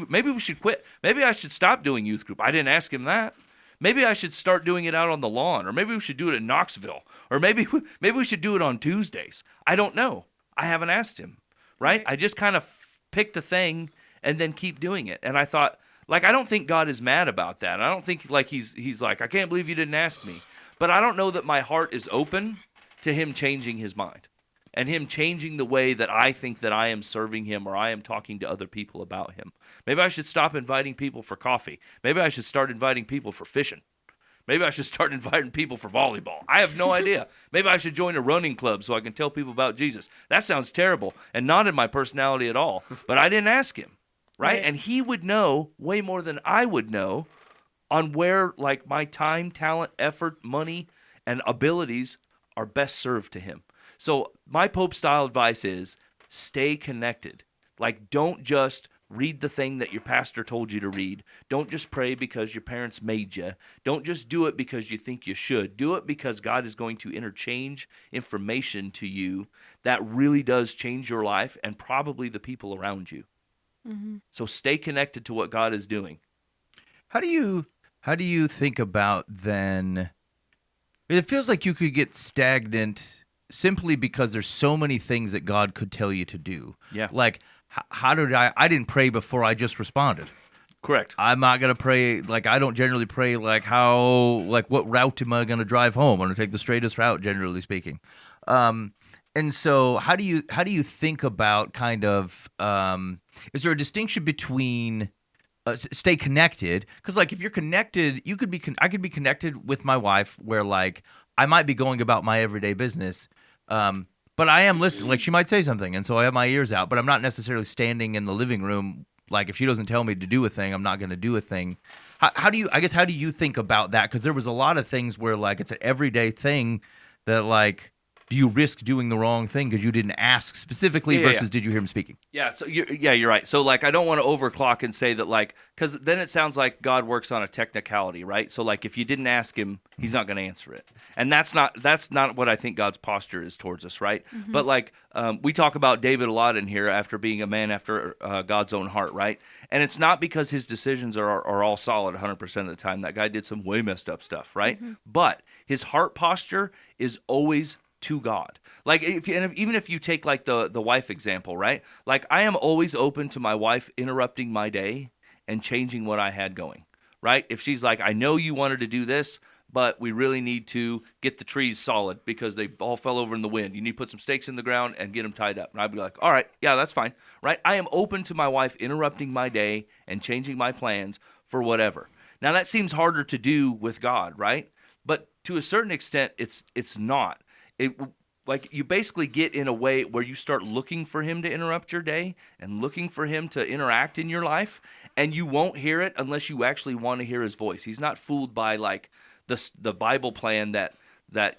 maybe we should quit? Maybe I should stop doing youth group. I didn't ask him that. Maybe I should start doing it out on the lawn, or maybe we should do it in Knoxville, or maybe we should do it on Tuesdays. I don't know. I haven't asked him, right? I just kind of picked a thing and then keep doing it. And I thought, like, I don't think God is mad about that. I don't think, like, he's like, I can't believe you didn't ask me. But I don't know that my heart is open to him changing his mind and him changing the way that I think that I am serving him, or I am talking to other people about him. Maybe I should stop inviting people for coffee. Maybe I should start inviting people for fishing. Maybe I should start inviting people for volleyball. I have no idea. Maybe I should join a running club so I can tell people about Jesus. That sounds terrible and not in my personality at all. But I didn't ask him, right? And he would know way more than I would know on where, like, my time, talent, effort, money, and abilities are best served to him. So my Pope-style advice is stay connected. Like, don't just read the thing that your pastor told you to read. Don't just pray because your parents made you. Don't just do it because you think you should. Do it because God is going to interchange information to you that really does change your life and probably the people around you. So stay connected to what God is doing. How do you think about then? It feels like you could get stagnant simply because there's so many things that God could tell you to do. Yeah. Like, how did I didn't pray before I just responded. Correct. I'm not going to pray, like, I don't generally pray, like, what route am I going to drive home? I'm going to take the straightest route, generally speaking. And so how do you think about kind of, is there a distinction between stay connected? Because, like, if you're connected, I could be connected with my wife where, like, I might be going about my everyday business, but I am listening. Like, she might say something, and so I have my ears out, but I'm not necessarily standing in the living room. Like, if she doesn't tell me to do a thing, I'm not going to do a thing. How do you think about that? Because there was a lot of things where, like, it's an everyday thing that, like, do you risk doing the wrong thing because you didn't ask specifically versus did you hear him speaking? Yeah, so you're right. So like I don't want to overclock and say that like cuz then it sounds like God works on a technicality, right? So like if you didn't ask him, he's not going to answer it. And that's not what I think God's posture is towards us, right? But like we talk about David a lot in here after being a man after God's own heart, right? And it's not because his decisions are all solid 100% of the time. That guy did some way messed up stuff, right? But his heart posture is always to God. Like even if you take like the wife example, right? Like I am always open to my wife interrupting my day and changing what I had going, right? If she's like, I know you wanted to do this, but we really need to get the trees solid because they all fell over in the wind. You need to put some stakes in the ground and get them tied up. And I'd be like, all right, yeah, that's fine, right? I am open to my wife interrupting my day and changing my plans for whatever. Now that seems harder to do with God, right? But to a certain extent, it's not. Like you basically get in a way where you start looking for him to interrupt your day and looking for him to interact in your life, and you won't hear it unless you actually want to hear his voice. He's not fooled by like the Bible plan that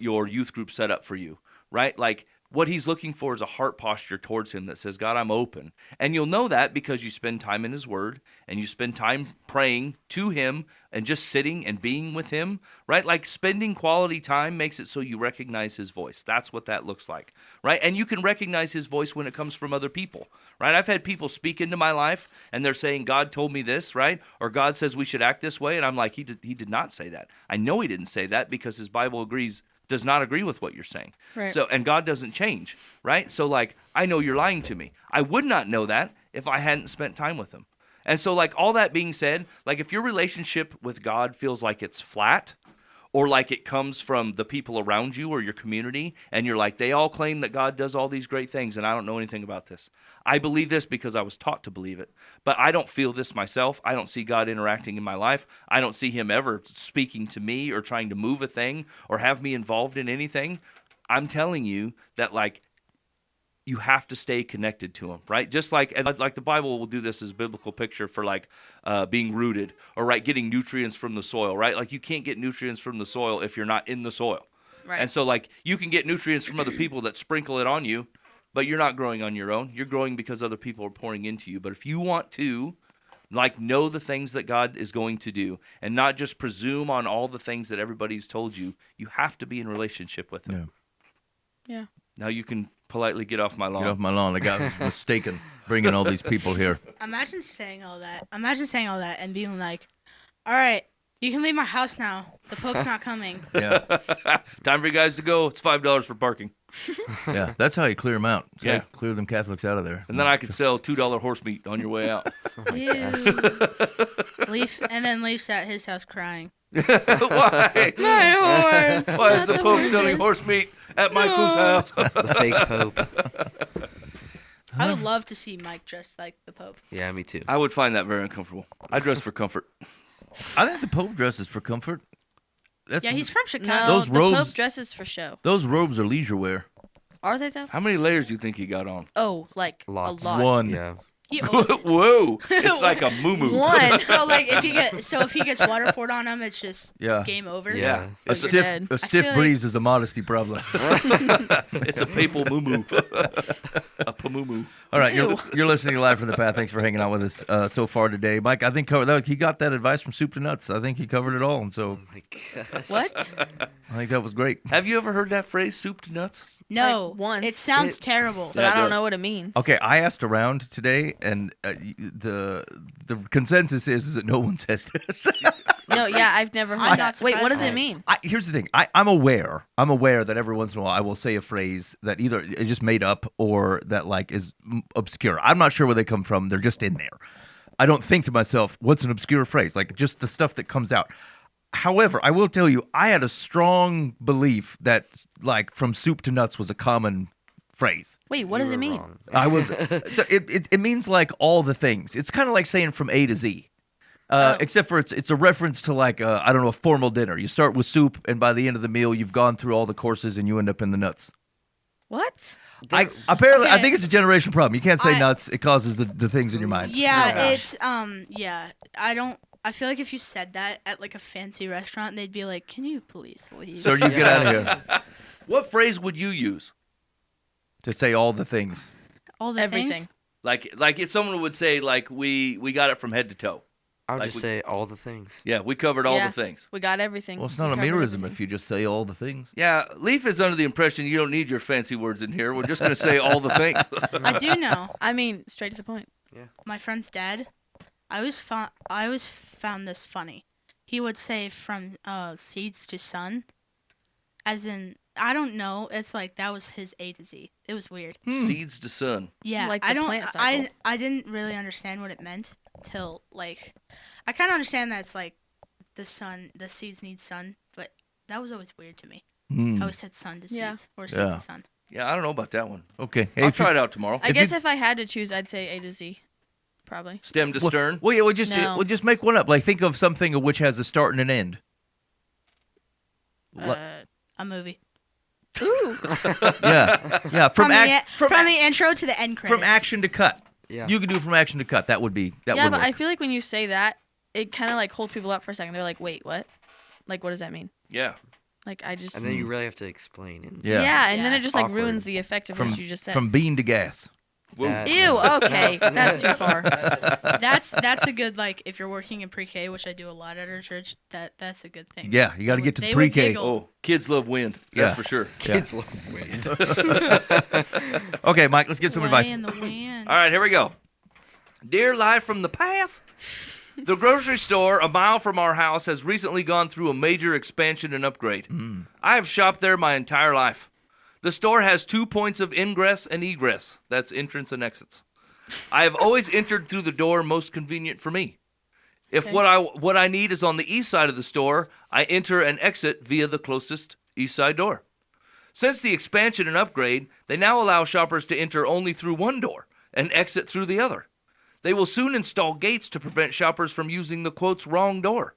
your youth group set up for you, right? Like what he's looking for is a heart posture towards him that says, God, I'm open. And you'll know that because you spend time in his word and you spend time praying to him and just sitting and being with him, right? Like spending quality time makes it so you recognize his voice. That's what that looks like, right? And you can recognize his voice when it comes from other people, right? I've had people speak into my life and they're saying, God told me this, right? Or God says we should act this way. And I'm like, he did not say that. I know he didn't say that because his Bible does not agree with what you're saying. Right. So, and God doesn't change, right? So like, I know you're lying to me. I would not know that if I hadn't spent time with him. And so like all that being said, like if your relationship with God feels like it's flat or like it comes from the people around you or your community and you're like, they all claim that God does all these great things and I don't know anything about this. I believe this because I was taught to believe it, but I don't feel this myself. I don't see God interacting in my life. I don't see him ever speaking to me or trying to move a thing or have me involved in anything. I'm telling you that like you have to stay connected to him, right? Just like the Bible will do this as a biblical picture for like being rooted or right getting nutrients from the soil, right? Like you can't get nutrients from the soil if you're not in the soil. Right. And so like you can get nutrients from other people that sprinkle it on you, but you're not growing on your own. You're growing because other people are pouring into you. But if you want to like know the things that God is going to do and not just presume on all the things that everybody's told you, you have to be in relationship with him. Yeah. Now you can politely get off my lawn. Get off my lawn. The guy was mistaken bringing all these people here. Imagine saying all that. And being like, all right, you can leave my house now. The Pope's not coming. Yeah. Time for you guys to go. It's $5 for parking. Yeah. That's how you clear them out. That's how Yeah. you clear them Catholics out of there. And then I could sell $2 horse meat on your way out. Ew. Leaf's at his house crying. Why? My horse. Why is not the Pope selling horses. horse meat at my fool's house? The fake Pope. I would love to see Mike dressed like the Pope. Yeah, me too. I would find that very uncomfortable. I dress for comfort. I think the Pope dresses for comfort. That's, Yeah, he's from Chicago. No, Those the robes- Pope dresses for show. Those robes are leisure wear. Are they though? How many layers do you think he got on? Oh, like Lots. a lot. One. Yeah. He always, Whoa! It's like a moo-moo. One. so like if he gets water poured on him, it's just Yeah. game over. Yeah. A You're stiff, dead. a stiff feel like- breeze is a modesty problem. It's a papal moo-moo. A pamoo-moo. All right, Ew. you're listening to Live from the Path. Thanks for hanging out with us so far today, Mike. I think he got that advice from soup to nuts. I think he covered it all, and so Oh my gosh. What? I think that was great. Have you ever heard that phrase, soup to nuts? No, Like, once. it sounds terrible. But Yeah, it I don't does. know what it means. Okay, I asked around today, and the consensus is that no one says this. No, yeah, I've never heard I'm that. not Wait, what does surprised. it mean? Here's the thing. I'm aware that every once in a while I will say a phrase that either is just made up or that like is obscure. I'm not sure where they come from. They're just in there. I don't think to myself, what's an obscure phrase? Like just the stuff that comes out. However, I will tell you, I had a strong belief that like from soup to nuts was a common phrase. Wait, what You does it were mean? wrong. I was. So it means like all the things. It's kind of like saying from A to Z. Except for it's a reference to like I don't know, a formal dinner. You start with soup, and by the end of the meal, you've gone through all the courses, and you end up in the nuts. What? Apparently, I Okay. think it's a generation problem. You can't say I- nuts; it causes the things in your mind. Yeah, it's yeah. I feel like if you said that at like a fancy restaurant, they'd be like, "Can you please leave?" So you get out of here. What phrase would you use? To say all the things. All the Everything. things. Like if someone would say like we got it from head to toe. I would Like just we- say all the things. Yeah, we covered all Yeah. the things. We got everything. Well, it's We not a covered mirrorism everything. if you just say all the things. Yeah, Leaf is under the impression you don't need your fancy words in here. We're just going to say all the things. I do know. I mean, straight to the point. My friend's dad, I always found this funny. He would say from seeds to sun, as in I don't know. It's like that was his A to Z. It was weird. Seeds to sun. Yeah, Like I the don't. plant cycle. I didn't really understand what it meant till like, I kind of understand that it's like the seeds need sun, but that was always weird to me. I always said sun to seeds Yeah. or seeds Yeah. to sun. Yeah, I don't know about that one. Okay. Hey, I'll if you- try it out tomorrow. I If guess you- if I had to choose, I'd say A to Z. Probably. Stem to stern. Well, yeah, we'll No. just make one up. Like, think of something which has a start and an end. A movie. Ooh. Yeah. From the intro to the end credits. from action to cut. Yeah. You could do from action to cut. That would be that Yeah, would but work. I feel like when you say that, it kind of like holds people up for a second. They're like, wait, what? Like, what does that mean? Yeah. Like, I just. And then you really have to explain. And Yeah. And then it just like Awkward. ruins the effect of from what you just said. from bean to gas. Whoa. That- Ew, okay. That's too far. That's a good, like, if you're working in pre-K, which I do a lot at our church. That's a good thing. Yeah, you got to They get to would- the they would pre-K. giggle. Oh, kids love wind. That's Yeah. for sure. Kids love wind. Okay, Mike, let's get some Way advice. in the wind. All right, here we go. Dear Live from the Path, the grocery store a mile from our house has recently gone through a major expansion and upgrade. I have shopped there my entire life. The store has 2 points of ingress and egress. That's entrance and exits. I have always entered through the door most convenient for me. If what I need is on the east side of the store, I enter and exit via the closest east side door. Since the expansion and upgrade, they now allow shoppers to enter only through one door and exit through the other. They will soon install gates to prevent shoppers from using the quotes wrong door.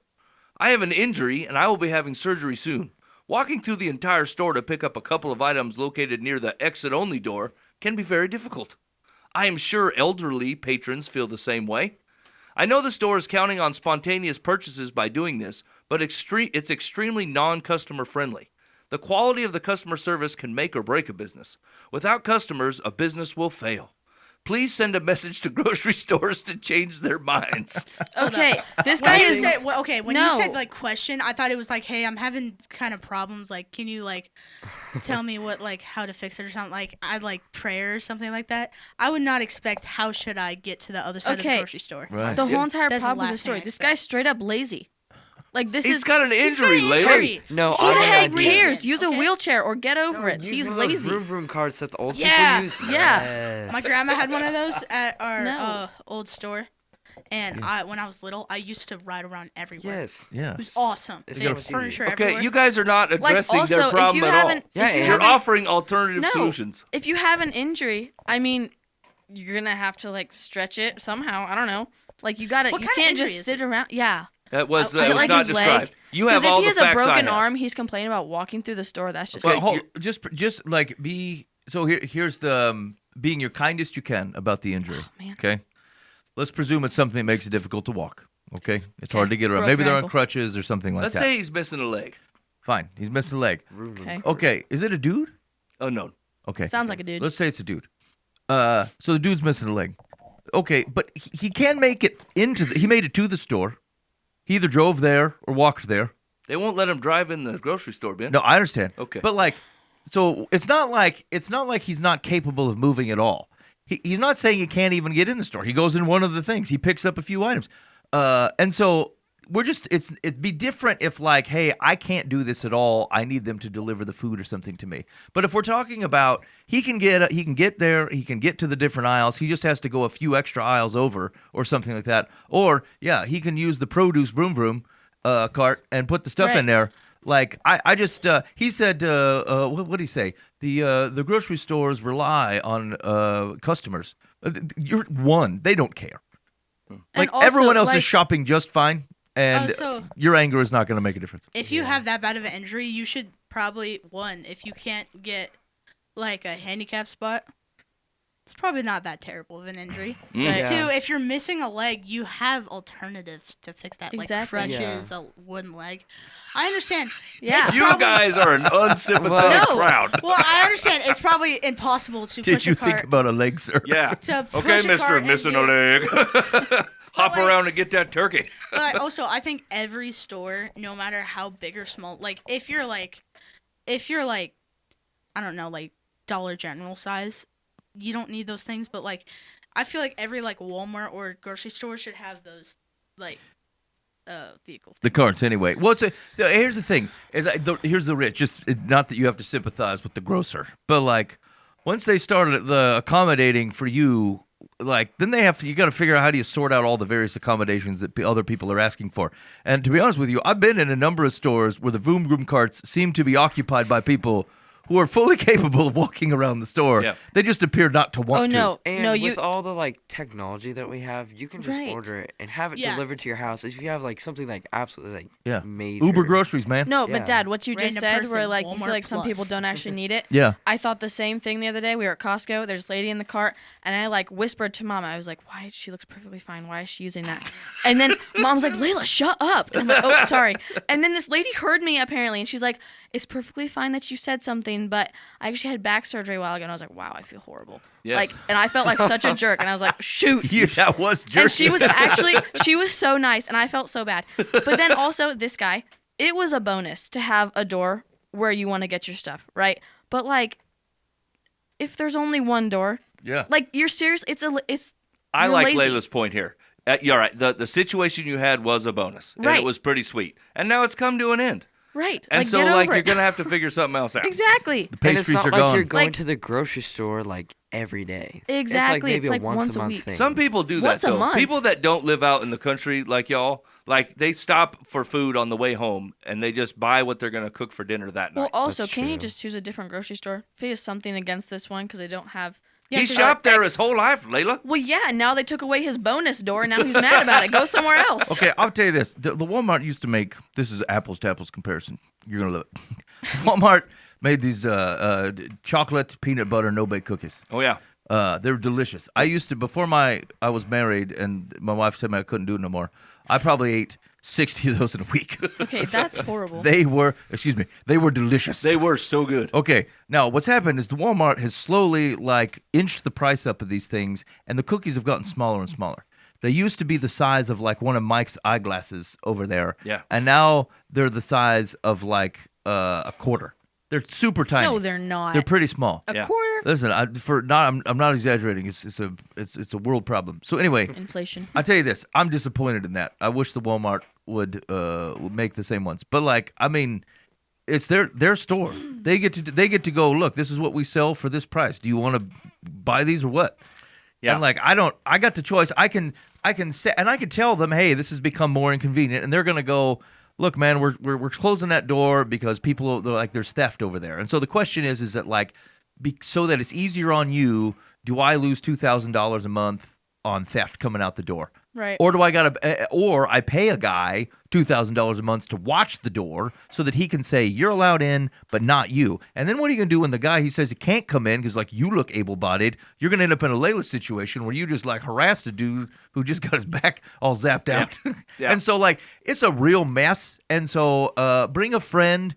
I have an injury and I will be having surgery soon. Walking through the entire store to pick up a couple of items located near the exit only door can be very difficult. I am sure elderly patrons feel the same way. I know the store is counting on spontaneous purchases by doing this, but it's extremely non-customer friendly. The quality of the customer service can make or break a business. Without customers, a business will fail. Please send a message to grocery stores to change their minds. Okay, this When guy you is. said, when No. you said like question, I thought it was like, hey, I'm having kind of problems. Like, can you like tell me what like how to fix it or something? Like, I'd like prayer or something like that. I would not expect how should I get to the other side of the Okay. grocery store. Right. The whole entire That's the problem with the last story. thing I This expect. guy's straight up lazy. Like, this He's is. got an He's got injury, an lady. injury. No, Who I the have an heck idea. cares? Use a Okay. wheelchair or get over it. Use He's one of those lazy. Vroom carts that the old Yeah. people use. Yeah. Yes. My grandma had one of those at our No. old store, and when I was little, I used to ride around everywhere. Yes. Yeah. It was awesome. It's They had so easy. furniture Okay, everywhere. you guys are not addressing also, their if problem you at all. haven't- Yeah, if you and- You're haven't- offering alternative No. solutions. If you have an injury, I mean, you're gonna have to like stretch it somehow. I don't know. Like you gotta. What You kind of can't injury just is sit it? around. Yeah. That was, Is that it was like not his described. leg? You have Because if all he the has a facts I broken have. arm, he's complaining about walking through the store. That's just. Well, like, hold, you're- just like be so. Here's the being your kindest you can about the injury. man. Okay, let's presume it's something that makes it difficult to walk. Okay, it's Okay. hard to get around. Broke Maybe your they're on ankle. crutches or something like Let's that. say he's missing a leg. Fine, he's missing a leg. Vroom, vroom. Okay. Okay, is it a dude? Oh, no. Okay, Sounds like a dude. let's say it's a dude. So the dude's missing a leg. Okay, but he can make it into. He made it to the store. He either drove there or walked there. They won't let him drive in the grocery store, Ben. No, I understand. Okay. But like, so it's not like he's not capable of moving at all. He's not saying he can't even get in the store. He goes in one of the things. He picks up a few items. And so it'd be different if like, hey, I can't do this at all. I need them to deliver the food or something to me. But if we're talking about he can get there, he can get to the different aisles. He just has to go a few extra aisles over or something like that. Or yeah, he can use the produce vroom vroom cart and put the stuff in Right. there. Like I just he said what did he say? The grocery stores rely on customers. You're one. They don't care. Like also, everyone else like- is shopping just fine, and Oh, so- your anger is not going to make a difference. If you have that bad of an injury, you should probably if you can't get like a handicap spot, it's probably not that terrible of an injury. Right. Two, if you're missing a leg, you have alternatives to fix that, like Exactly. crutches, a wooden leg. I understand. Yeah. It's You probably- guys are an unsympathetic No. crowd. Well, I understand. It's probably impossible to Did push you a cart. think about a leg, sir? Yeah. To push Okay, a mister, cart missing a and leg. Hop like- around and get that turkey. But also, I think every store, no matter how big or small, like if you're like, I don't know, like Dollar General size, you don't need those things. But like, I feel like every like Walmart or grocery store should have those like vehicles. The carts, anyway. Well, so here's the thing: here's the rich. Just not that you have to sympathize with the grocer, but like once they started the accommodating for you, like then they have to. You got to figure out how do you sort out all the various accommodations that other people are asking for. And to be honest with you, I've been in a number of stores where the Vroom Vroom carts seem to be occupied by people who are fully capable of walking around the store. Yeah. They just appear not to want Oh to. no, And no, with you. all the like technology that we have, you can just Right. order it and have it Yeah. delivered to your house. If you have like something like absolutely like Yeah. major. Uber groceries, man. No, Yeah. but Dad, what you just Random said, where person, like you feel Walmart like some people Plus. don't actually need it. Yeah. I thought the same thing the other day. We were at Costco. There's a lady in the cart, and I like whispered to Mama. I was like, "Why? She looks perfectly fine. Why is she using that?" And then Mom's like, "Layla, shut up!" And I'm like, "Oh, sorry." And then this lady heard me apparently, and she's like, "It's perfectly fine that you said something, but I actually had back surgery a while ago." And I was like, "Wow, I feel horrible." Yes. Like, and I felt like such a jerk, and I was like, "Shoot." Yeah, that was jerky. And she was actually, she was so nice, and I felt so bad. But then also, this guy, it was a bonus to have a door where you want to get your stuff, right? But like, if there's only one door, Yeah. like you're serious, it's I you're like lazy. Layla's point here. You're right. The situation you had was a bonus, and Right. it was pretty sweet. And now it's come to an end. right. And like, so, get like, over you're it. gonna have to figure something else out. Exactly. The And it's pastries not are like gone. you're going Like- to the grocery store like every day. Exactly, It's it's like like maybe once a a month week. thing. Some people do that Once a though. month. People that don't live out in the country like y'all, like they stop for food on the way home and they just buy what they're gonna cook for dinner that Well, night. also, That's can you true. just choose a different grocery store? If he has something against this one because they don't have. Yeah, He 'cause shopped there his whole life, Layla. Well, yeah, and now they took away his bonus door, and now he's mad about it. Go somewhere else. Okay, I'll tell you this. The Walmart used to make, this is apples to apples comparison. You're going to love it. Walmart made these chocolate peanut butter no-bake cookies. Oh yeah. They were delicious. I used to, before I was married and my wife told me I couldn't do it no more, I probably ate 60 of those in a week. Okay, that's horrible. They were delicious. They were so good. Okay, now what's happened is the Walmart has slowly like inched the price up of these things, and the cookies have gotten smaller and smaller. They used to be the size of like one of Mike's eyeglasses over there, Yeah. and now they're the size of like a quarter. They're super tiny. No, they're not. They're pretty small. A Yeah. quarter? Listen, I'm not exaggerating. It's a world problem. So anyway, Inflation. I tell you this, I'm disappointed in that. I wish the Walmart would make the same ones. But like, I mean, it's their store. They get to go, look, this is what we sell for this price. Do you want to buy these or what? Yeah. And like, I got the choice. I can say, and I can tell them, hey, this has become more inconvenient, and they're gonna go, look, man, we're closing that door because people, they're like, there's theft over there. And so the question is that like, so that it's easier on you, do I lose $2,000 a month on theft coming out the door? Right. Or do I pay a guy $2,000 a month to watch the door so that he can say, you're allowed in, but not you. And then what are you going to do when the guy, he says he can't come in because like you look able-bodied, you're going to end up in a Layla situation where you just like harassed a dude who just got his back all zapped out. Yeah. And so like, it's a real mess. And so bring a friend.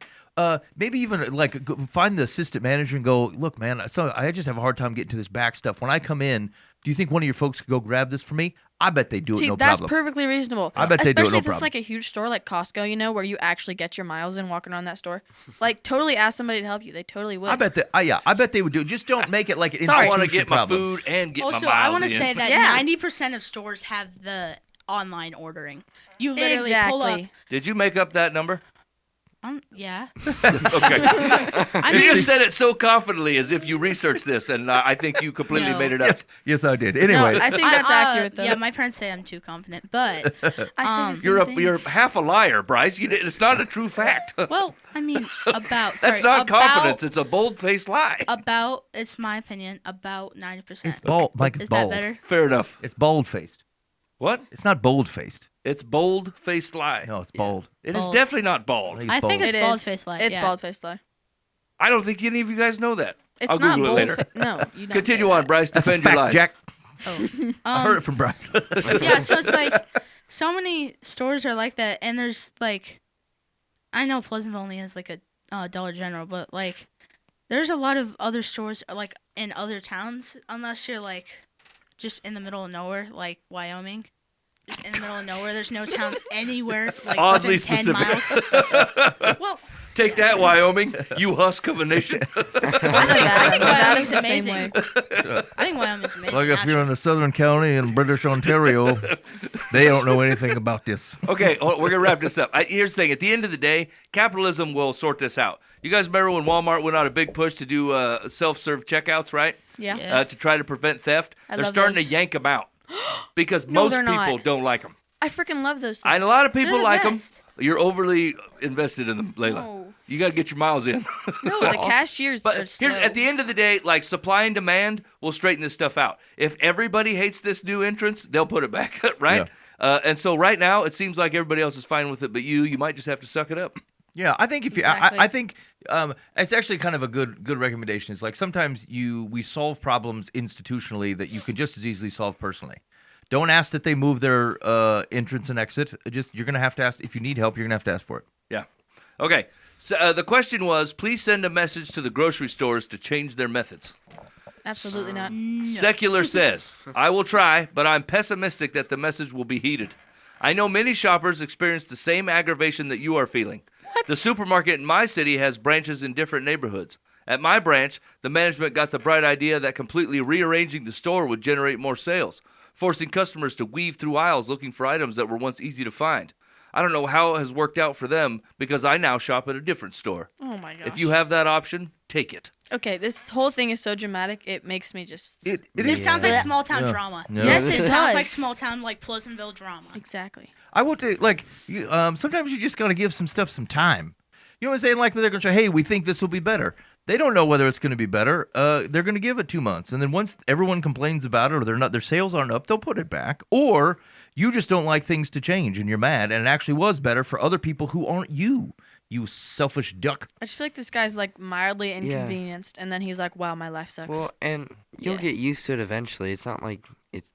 Maybe even like find the assistant manager and go, look, man, I just have a hard time getting to this back stuff. When I come in, do you think one of your folks could go grab this for me? I bet they do See, it no that's problem. perfectly reasonable. I bet they do it Especially no if it's problem. like a huge store like Costco, you know, where you actually get your miles in walking around that store. Like, totally ask somebody to help you. They totally would. I bet that. I bet they would do it. Just don't make it like an Sorry. I want to institution get my problem. food and get Also, my miles I want to in. say that Yeah. 90% of stores have the online ordering. You literally pull up. Exactly. Did you make up that number? Yeah. Okay. I You mean, just said it so confidently as if you researched this, and I think you completely No. made it up. Yes, I did. No, Anyway, I think that's accurate, though. Yeah, my parents say I'm too confident, but I said the same You're thing. you're half a liar, Bryce. It's not a true fact. well, I mean, about sorry, That's not about, confidence. It's a bold-faced lie. About it's my opinion. About 90%. it's bold. Mike, it's Is bold. that better? Fair enough. It's bold faced. What? It's not bold faced. It's bold-faced lie. No, it's bold. It is Bold. definitely not bald. I think bold. it's It bald is. face lie. It's yeah. bald face lie. I don't think any of you guys know that. It's I'll not Google it later. No, you don't Continue say on, that. Bryce. That's a Defend your fact, lies. Jack. Um, I heard it from Bryce. Yeah, so it's like so many stores are like that, and there's like, I know Pleasantville only has like a Dollar General, but like, there's a lot of other stores like in other towns, unless you're like just in the middle of nowhere, like Wyoming. Just in the middle of nowhere, there's no towns anywhere like Oddly within 10 specific. miles. Well, Take that, Wyoming. You husk of a nation. I think Nevada's the same amazing. way. I think Wyoming's amazing. Like if you're in the Southern County in British Ontario, they don't know anything about this. Okay, we're going to wrap this up. Here's the thing. At the end of the day, capitalism will sort this out. You guys remember when Walmart went on a big push to do self-serve checkouts, right? Yeah. Yeah. To try to prevent theft. I They're love starting those. to yank them out because No, most they're people not. don't like them. I freaking love those things. And a lot of people They're the like them. best. You're overly invested in them, Layla. No. You got to get your miles in. No, the cashiers But are slow. here's at the end of the day, like supply and demand will straighten this stuff out. If everybody hates this new entrance, they'll put it back, right? And so right now, it seems like everybody else is fine with it, but you might just have to suck it up. Yeah, I think if you, Exactly. I think it's actually kind of a good recommendation. It's like sometimes we solve problems institutionally that you can just as easily solve personally. Don't ask that they move their entrance and exit. You're gonna have to ask if you need help. You're gonna have to ask for it. Yeah. Okay. So the question was, please send a message to the grocery stores to change their methods. Absolutely not. Secular says, I will try, but I'm pessimistic that the message will be heeded. I know many shoppers experience the same aggravation that you are feeling. The supermarket in my city has branches in different neighborhoods. At my branch, the management got the bright idea that completely rearranging the store would generate more sales, forcing customers to weave through aisles looking for items that were once easy to find. I don't know how it has worked out for them because I now shop at a different store. Oh my gosh. If you have that option, take it. Okay, this whole thing is so dramatic. It makes me just. This sounds like small town drama. Yeah. Yes, It it sounds does. like small town like Pleasantville drama. Exactly. I will take sometimes you just gotta give some stuff some time. You know what I'm saying? Like they're gonna say, "Hey, we think this will be better." They don't know whether it's going to be better. They're going to give it 2 months, and then once everyone complains about it, or their sales aren't up, they'll put it back. Or you just don't like things to change, and you're mad, and it actually was better for other people who aren't you. You selfish duck. I just feel like this guy's like mildly inconvenienced, and then he's like, "Wow, my life sucks." Well, and you'll Yeah. get used to it eventually. It's not like it's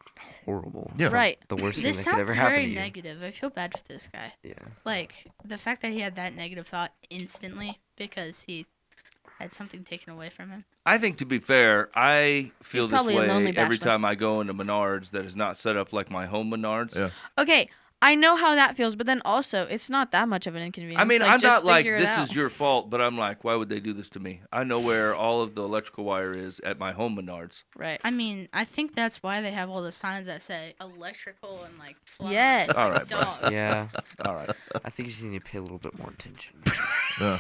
horrible. Yeah. It's not Right. The worst thing This that could sounds ever happen very to you. negative. I feel bad for this guy. Yeah. Like the fact that he had that negative thought instantly because he had something taken away from him. I think, to be fair, I feel He's this probably a way lonely every bachelor. time I go into Menards that is not set up like my home Menards. Yeah. Okay, I know how that feels, but then also it's not that much of an inconvenience. I mean, like, I'm just not like, figure it this out. is your fault, but I'm like, why would they do this to me? I know where all of the electrical wire is at my home Menards. Right. I mean, I think that's why they have all the signs that say electrical and like plumbing. Yes. All right, Dog. Yeah. All right. I think you just need to pay a little bit more attention. Wow.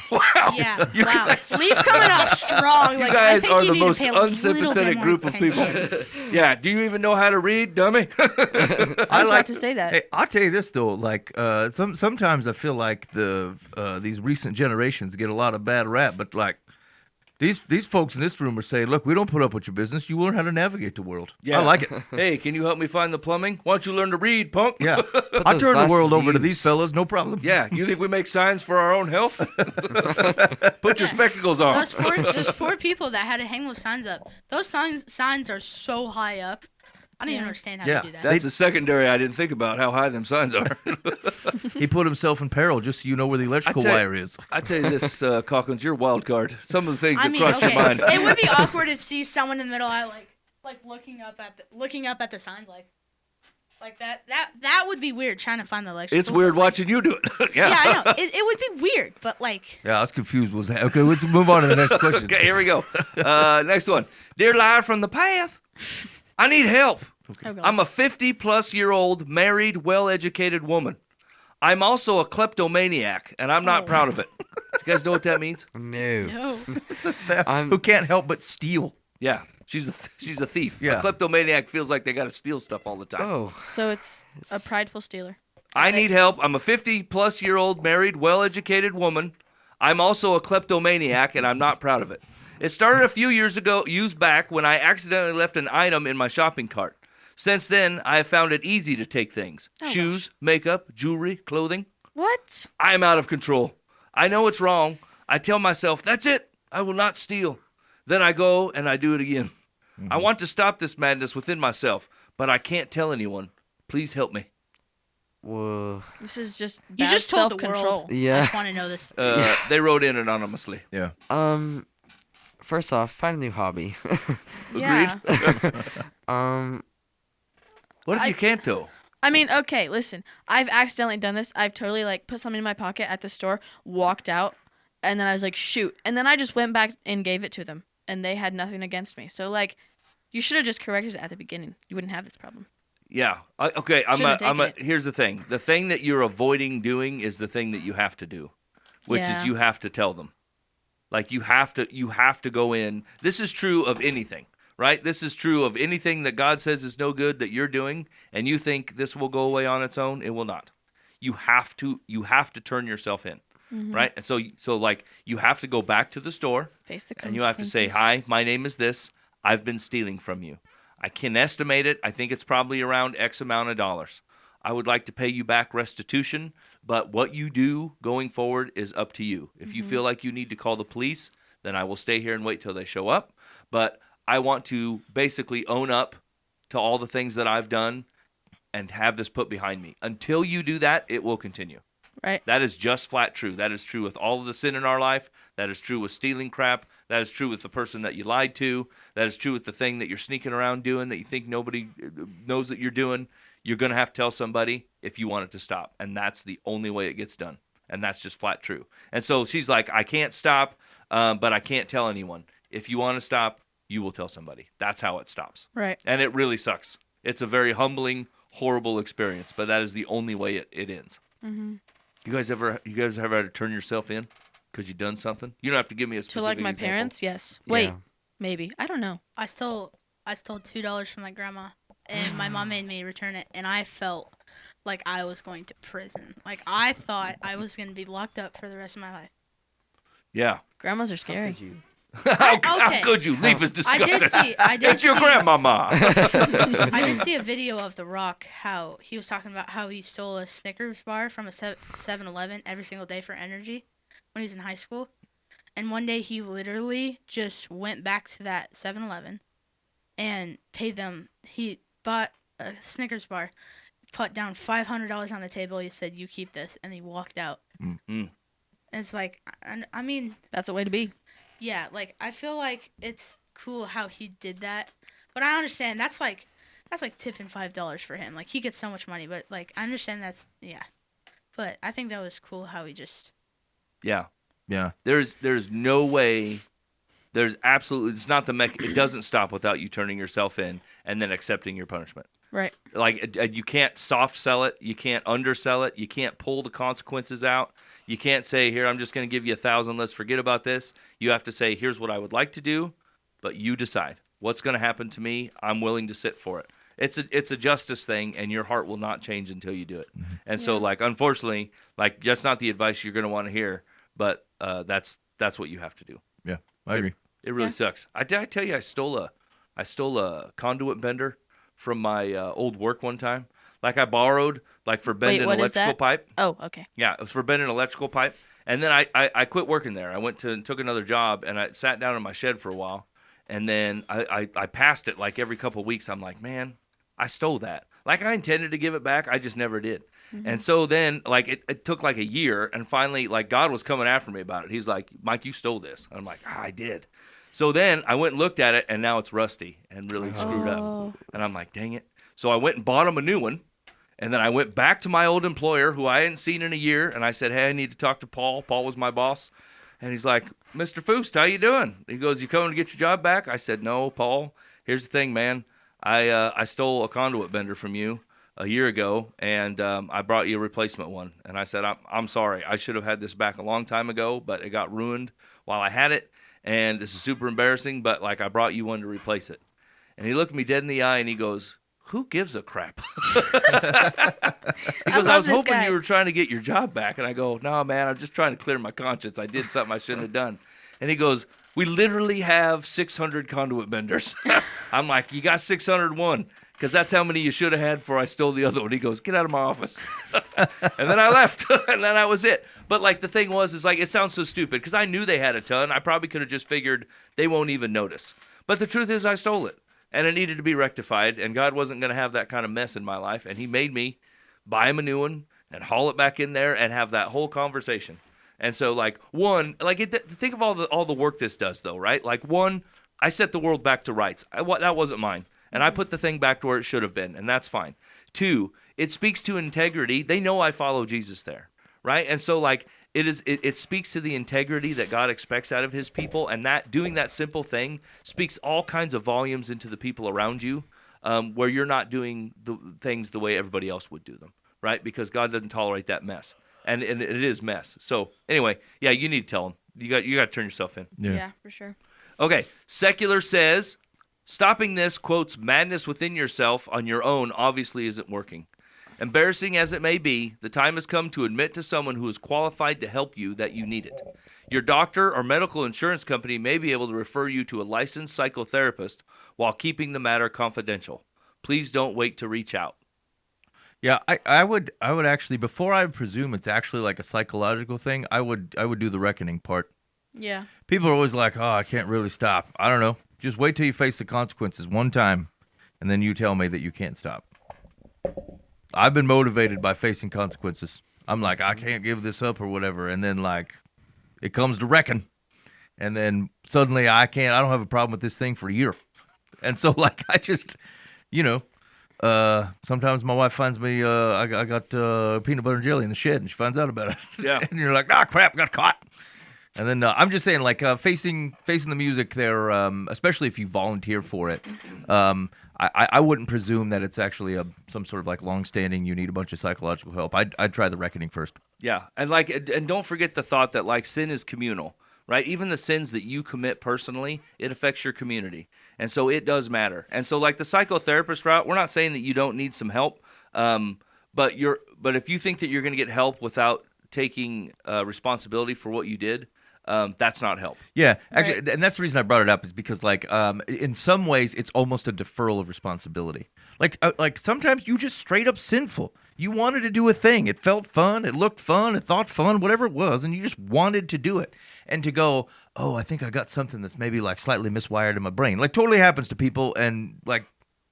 Yeah. You Wow. guys- Leaf's coming off strong. You Like, guys I think are you the need most to pay a little bit unsympathetic more group of people. attention. Yeah, do you even know how to read, dummy? I was about to say that. Hey, I'll tell you this though, like sometimes I feel like these recent generations get a lot of bad rap, but like these folks in this room are saying, look, we don't put up with your business. You learn how to navigate the world. Yeah. I like it. Hey, can you help me find the plumbing? Why don't you learn to read, punk? Yeah, I those turn the glasses world to over to use. these fellas, no problem. Yeah, you think we make signs for our own health? Put your spectacles on. Those poor people that had to hang those signs up. Those signs are so high up. I don't even understand how Yeah. to do that. That's a secondary I didn't think about, how high them signs are. He put himself in peril just so you know where the electrical tell you- wire is. I tell you this, Calkins, you're a wild card. Some of the things I that mean, cross okay, your mind. it would be awkward to see someone in the middle aisle like looking up at the signs like that. That would be weird trying to find the electrical. It's weird watching you do it. Yeah, I know. It would be weird, but like. Yeah, I was confused. Okay, let's move on to the next question. Okay, here we go. Next one. Dear liar from the path, I need help. Oh, God. I'm a 50-plus-year-old, married, well-educated woman. I'm also a kleptomaniac, and I'm not proud of it. You guys know what that means? No. No. I'm- Who can't help but steal. Yeah, she's a thief. Yeah. A kleptomaniac feels like they got to steal stuff all the time. Oh. So it's a prideful stealer. I need help. I'm a 50-plus-year-old, married, well-educated woman. I'm also a kleptomaniac, and I'm not proud of it. It started a few years back, when I accidentally left an item in my shopping cart. Since then, I have found it easy to take things. Shoes, makeup, jewelry, clothing. What? I am out of control. I know it's wrong. I tell myself, that's it. I will not steal. Then I go and I do it again. I Mm-hmm. want to stop this madness within myself, but I can't tell anyone. Please help me. Whoa. This is just You bad just told the self-control. world. I Yeah. just want to know this. They wrote in anonymously. Yeah. First off, find a new hobby. Yeah. What if you can't, though? I mean, okay, listen. I've accidentally done this. I've totally like put something in my pocket at the store, walked out, and then I was like, shoot. And then I just went back and gave it to them, and they had nothing against me. So like, you should have just corrected it at the beginning. You wouldn't have this problem. Yeah. Okay. Shouldn't have taken it. Here's the thing. The thing that you're avoiding doing is the thing that you have to do, which Yeah. is you have to tell them. Like you have to go in. This is true of anything, right? This is true of anything that God says is no good that you're doing, and you think this will go away on its own. It will not. You have to turn yourself in, right? And so like you have to go back to the store. Face the And you have to say, consequences. hi, my name is this. I've been stealing from you. I can estimate it. I think it's probably around X amount of dollars. I would like to pay you back restitution, but what you do going forward is up to you. If you feel like you need to call the police, then I will stay here and wait till they show up. But I want to basically own up to all the things that I've done and have this put behind me. Until you do that, it will continue. Right. That is just flat true. That is true with all of the sin in our life. That is true with stealing crap. That is true with the person that you lied to. That is true with the thing that you're sneaking around doing that you think nobody knows that you're doing. You're going to have to tell somebody if you want it to stop. And that's the only way it gets done. And that's just flat true. And so she's like, I can't stop, but I can't tell anyone. If you want to stop, you will tell somebody. That's how it stops. Right. And it really sucks. It's a very humbling, horrible experience, but that is the only way it ends. Mm-hmm. You guys ever had to turn yourself in because you done something? You don't have to give me a To specific like my example. parents, yes. Wait, Yeah. maybe. I don't know. I stole $2 from my grandma, and my mom made me return it, and I felt like I was going to prison. Like I thought I was going to be locked up for the rest of my life. Yeah. Grandmas are scary. Could you? How Okay. could you? Leaf is I disgusting. did It's your see- grandmama. I did see a video of The Rock, how he was talking about how he stole a Snickers bar from a 7-Eleven every single day for energy when he was in high school. And one day he literally just went back to that 7-Eleven and paid them. He bought a Snickers bar, put down $500 on the table. He said, "You keep this," and he walked out. Mm. And it's like, I mean, That's a way to be. yeah, like I feel like it's cool how he did that, but I understand that's like tipping $5 for him. Like he gets so much money, but like I understand yeah, but I think that was cool how he just Yeah. Yeah. There's no way. There's absolutely. It's not it doesn't stop without you turning yourself in and then accepting your punishment. Right. Like you can't soft sell it, you can't undersell it, you can't pull the consequences out. You can't say, here, I'm just going to give you 1,000, let's forget about this. You have to say, here's what I would like to do, but you decide. What's going to happen to me? I'm willing to sit for it. It's a justice thing, and your heart will not change until you do it. And so, like, unfortunately, like, that's not the advice you're going to want to hear, but that's what you have to do. Yeah. I agree. It really sucks. Did I tell you I stole a conduit bender from my old work one time? Like I borrowed, like for bending what is electrical that? pipe. Oh, okay. Yeah, it was for bending electrical pipe. And then I quit working there. I went and took another job, and I sat down in my shed for a while. And then I passed it like every couple of weeks. I'm like, man, I stole that. Like I intended to give it back. I just never did. And so then like it took like a year, and finally like God was coming after me about it. He's like, Mike, you stole this. And I'm like, I did. So then I went and looked at it, and now it's rusty and really screwed up. And I'm like, dang it. So I went and bought him a new one. And then I went back to my old employer, who I hadn't seen in a year, and I said, hey, I need to talk to Paul. Paul was my boss. And he's like, Mr. Foust, how you doing? He goes, you coming to get your job back? I said, no, Paul. Here's the thing, man. I stole a conduit bender from you a year ago, and I brought you a replacement one. And I said, I'm sorry. I should have had this back a long time ago, but it got ruined while I had it. And this is super embarrassing, but like I brought you one to replace it. And he looked me dead in the eye, and he goes, who gives a crap? He goes, I was this hoping guy. you were trying to get your job back. And I go, no, man, I'm just trying to clear my conscience. I did something I shouldn't have done. And he goes, we literally have 600 conduit benders. I'm like, you got 601, because that's how many you should have had before I stole the other one. He goes, get out of my office. And then I left, and then that was it. But like the thing was, is like it sounds so stupid because I knew they had a ton. I probably could have just figured they won't even notice. But the truth is, I stole it, and it needed to be rectified. And God wasn't going to have that kind of mess in my life, and He made me buy him a new one and haul it back in there and have that whole conversation. And so, like, one, like, think of all the work this does, though, right? Like, one, I set the world back to rights. That wasn't mine. And I put the thing back to where it should have been, and that's fine. Two, it speaks to integrity. They know I follow Jesus there, right? And so, like, it speaks to the integrity that God expects out of His people, and that doing that simple thing speaks all kinds of volumes into the people around you, where you're not doing the things the way everybody else would do them, right? Because God doesn't tolerate that mess. And it is mess. So anyway, yeah, you need to tell them. You got to turn yourself in. Yeah, for sure. Okay, Secular says, stopping this, quotes, madness within yourself on your own obviously isn't working. Embarrassing as it may be, the time has come to admit to someone who is qualified to help you that you need it. Your doctor or medical insurance company may be able to refer you to a licensed psychotherapist while keeping the matter confidential. Please don't wait to reach out. Yeah, I would actually, before I presume it's actually like a psychological thing, I would do the reckoning part. Yeah. People are always like, oh, I can't really stop. I don't know. Just wait till you face the consequences one time, and then you tell me that you can't stop. I've been motivated by facing consequences. I'm like, I can't give this up or whatever, and then like, it comes to reckon, and then suddenly I don't have a problem with this thing for a year. And so like, I just, sometimes my wife finds me, I got peanut butter and jelly in the shed, and she finds out about it. Yeah. And you're like, crap, got caught. And then I'm just saying, like, facing the music there, especially if you volunteer for it, I wouldn't presume that it's actually some sort of like long-standing, you need a bunch of psychological help. I'd try the reckoning first. Yeah, and don't forget the thought that like sin is communal, right? Even the sins that you commit personally, it affects your community. And so it does matter. And so like the psychotherapist route, we're not saying that you don't need some help, but if you think that you're going to get help without taking responsibility for what you did, that's not help. Yeah, actually, right. And that's the reason I brought it up is because like in some ways it's almost a deferral of responsibility. Like sometimes you just straight up sinful. You wanted to do a thing. It felt fun. It looked fun. It thought fun, whatever it was, and you just wanted to do it. And to go, oh, I think I got something that's maybe like slightly miswired in my brain. Like totally happens to people, and like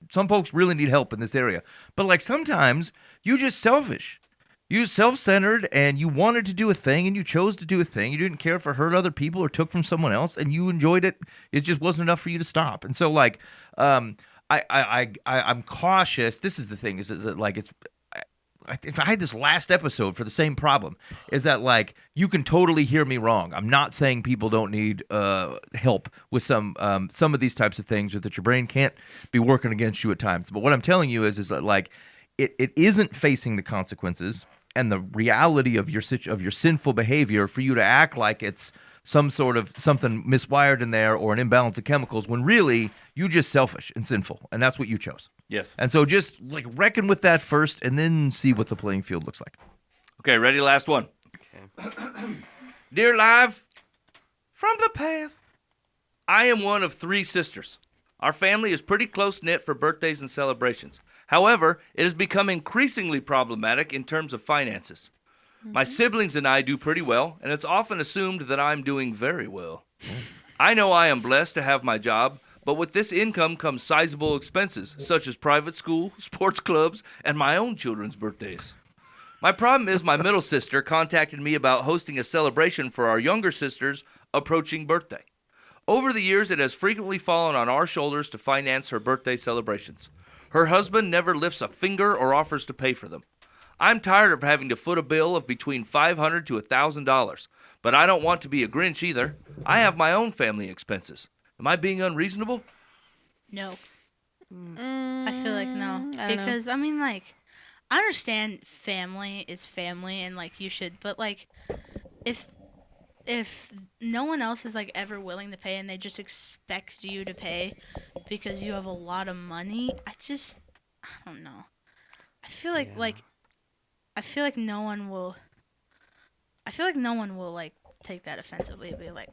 some folks really need help in this area. But like sometimes you're just selfish. You're self-centered, and you wanted to do a thing, and you chose to do a thing. You didn't care if it hurt other people or took from someone else, and you enjoyed it. It just wasn't enough for you to stop. And so, like, I'm cautious. This is the thing: is that like it's. If I had this last episode for the same problem, is that like you can totally hear me wrong. I'm not saying people don't need help with some of these types of things, or that your brain can't be working against you at times. But what I'm telling you is that like it isn't facing the consequences and the reality of your sinful behavior for you to act like it's some sort of something miswired in there or an imbalance of chemicals when really you just selfish and sinful, and that's what you chose. Yes. And so just like reckon with that first and then see what the playing field looks like. Okay, ready? Last one. Okay. Dear Live, from the path. I am one of 3 sisters. Our family is pretty close-knit for birthdays and celebrations. However, it has become increasingly problematic in terms of finances. My siblings and I do pretty well, and it's often assumed that I'm doing very well. I know I am blessed to have my job, but with this income comes sizable expenses, such as private school, sports clubs, and my own children's birthdays. My problem is my middle sister contacted me about hosting a celebration for our younger sister's approaching birthday. Over the years, it has frequently fallen on our shoulders to finance her birthday celebrations. Her husband never lifts a finger or offers to pay for them. I'm tired of having to foot a bill of between $500 to $1,000, but I don't want to be a Grinch either. I have my own family expenses. Am I being unreasonable? No. I feel like no. I don't know. Because, I mean, like, I understand family is family and, like, you should, but, like, if no one else is, like, ever willing to pay and they just expect you to pay because you have a lot of money, I don't know. I feel like, I feel like no one will, like, take that offensively and be like,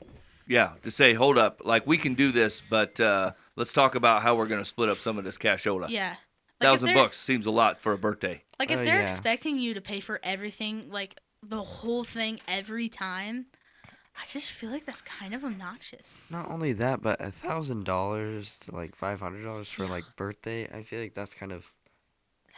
Yeah, to say, hold up, like we can do this, but let's talk about how we're going to split up some of this cashola. yeah. Like, if $1,000 they're- seems a lot for a birthday. Like, if they're yeah. expecting you to pay for everything, like the whole thing every time, I just feel like that's kind of obnoxious. Not only that, but $1,000 to like $500 for like birthday. I feel like that's kind of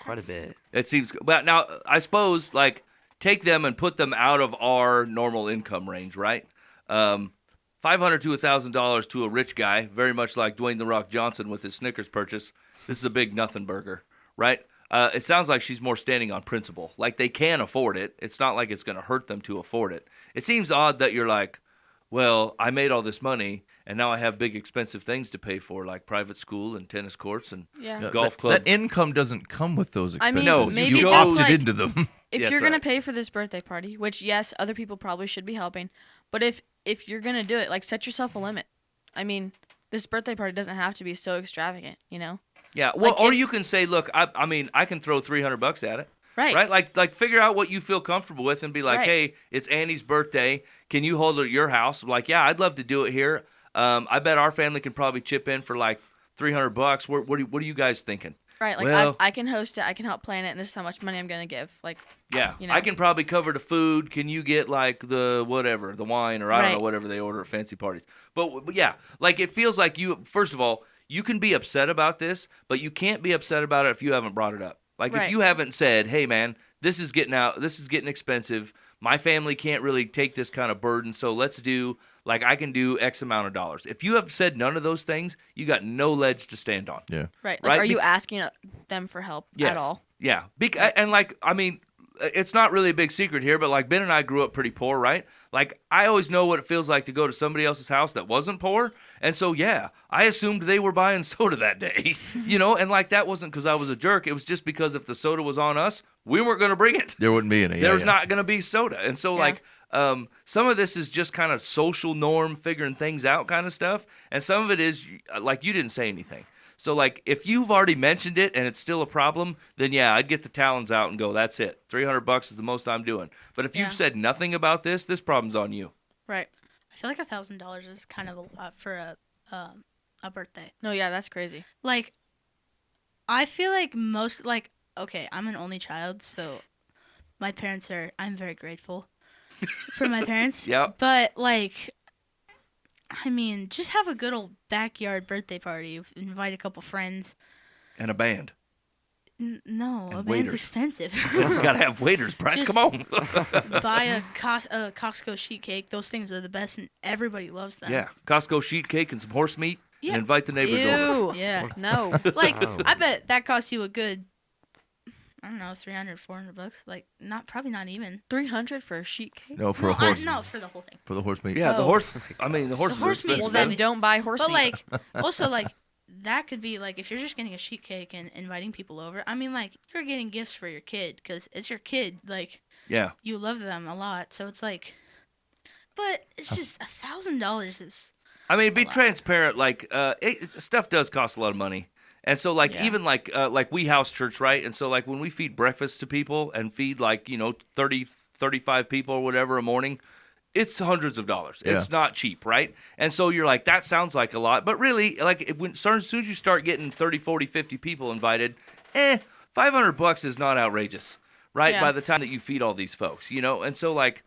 quite a bit. It seems. Well, now I suppose like take them and put them out of our normal income range, right? $500 to $1,000 to a rich guy, very much like Dwayne the Rock Johnson with his Snickers purchase. This is a big nothing burger, right? It sounds like she's more standing on principle. Like they can afford it. It's not like it's going to hurt them to afford it. It seems odd that you're like, well, I made all this money and now I have big expensive things to pay for, like private school and tennis courts and Yeah. golf club. That income doesn't come with those I expenses. mean, No, maybe you just opted like- into them. If Yeah, you're that's gonna right. pay for this birthday party, which yes, other people probably should be helping, but if you're gonna do it, like set yourself a limit. I mean, this birthday party doesn't have to be so extravagant, you know? Yeah, well, Like, or if- you can say, look, I mean, I can throw $300 at it, Right. right? Like figure out what you feel comfortable with, and be like, Right. hey, it's Annie's birthday. Can you hold it at your house? I'm like, yeah, I'd love to do it here. I bet our family can probably chip in for like $300. What are you guys thinking? Right. Like Well- I can host it, I can help plan it, and this is how much money I'm gonna give. Like Yeah, You know? I can probably cover the food. Can you get like the whatever, the wine, or I don't know, Right. whatever they order at fancy parties? But yeah, like it feels like you. First of all, you can be upset about this, but you can't be upset about it if you haven't brought it up. Like if Right. you haven't said, "Hey, man, this is getting out. This is getting expensive. My family can't really take this kind of burden, so let's do like I can do X amount of dollars." If you have said none of those things, you got no ledge to stand on. Yeah. right. Like Right, are be- you asking them for help Yes. at all? Yeah. And like, I mean, it's not really a big secret here, but like Ben and I grew up pretty poor, right? Like I always know what it feels like to go to somebody else's house that wasn't poor. And so, yeah, I assumed they were buying soda that day, and like that wasn't because I was a jerk. It was just because if the soda was on us, we weren't going to bring it. There wouldn't be any. There's yeah. not going to be soda. And so, Yeah. like, some of this is just kind of social norm, figuring things out kind of stuff. And some of it is, like, you didn't say anything. So, like, if you've already mentioned it and it's still a problem, then, yeah, I'd get the talons out and go, that's it. $300 is the most I'm doing. But if Yeah. you've said nothing about this problem's on you. Right. I feel like $1,000 is kind of a lot for a birthday. No, yeah, that's crazy. Like, I feel like okay, I'm an only child, so I'm very grateful for my parents. Yeah. But, like, I mean, just have a good old backyard birthday party. Invite a couple friends. And a band. No, And a band's waiters. expensive. You got to have waiters, Bryce. Just- Come on. Buy a Costco sheet cake. Those things are the best, and everybody loves them. Yeah. Costco sheet cake and some horse meat. Yeah. And invite the neighbors over. Ew. Yeah. No. Like, Oh. I bet that costs you a good, I don't know, $300-$400. Like, probably not even. 300 for a sheet cake? No, for No, a horse. no, for the whole thing. For the horse meat. Yeah, the Oh. horse. I mean, the horses horse are meat's expensive. Well, then Maybe. don't buy horse But meat. like, also like, that could be like if you're just getting a sheet cake and inviting people over. I mean, like, you're getting gifts for your kid because it's your kid. Like, Yeah. you love them a lot, so it's like. But it's just $1,000 is. I mean, be lot. transparent. Like, stuff does cost a lot of money, and so like Yeah. even like we house church, right? And so like when we feed breakfast to people and feed like 30, 35 people or whatever a morning, it's hundreds of dollars. Yeah. It's not cheap, right? And so you're like, that sounds like a lot, but really, like as soon as you start getting 30, 40, 50 people invited, $500 is not outrageous, right? Yeah. By the time that you feed all these folks, and so like.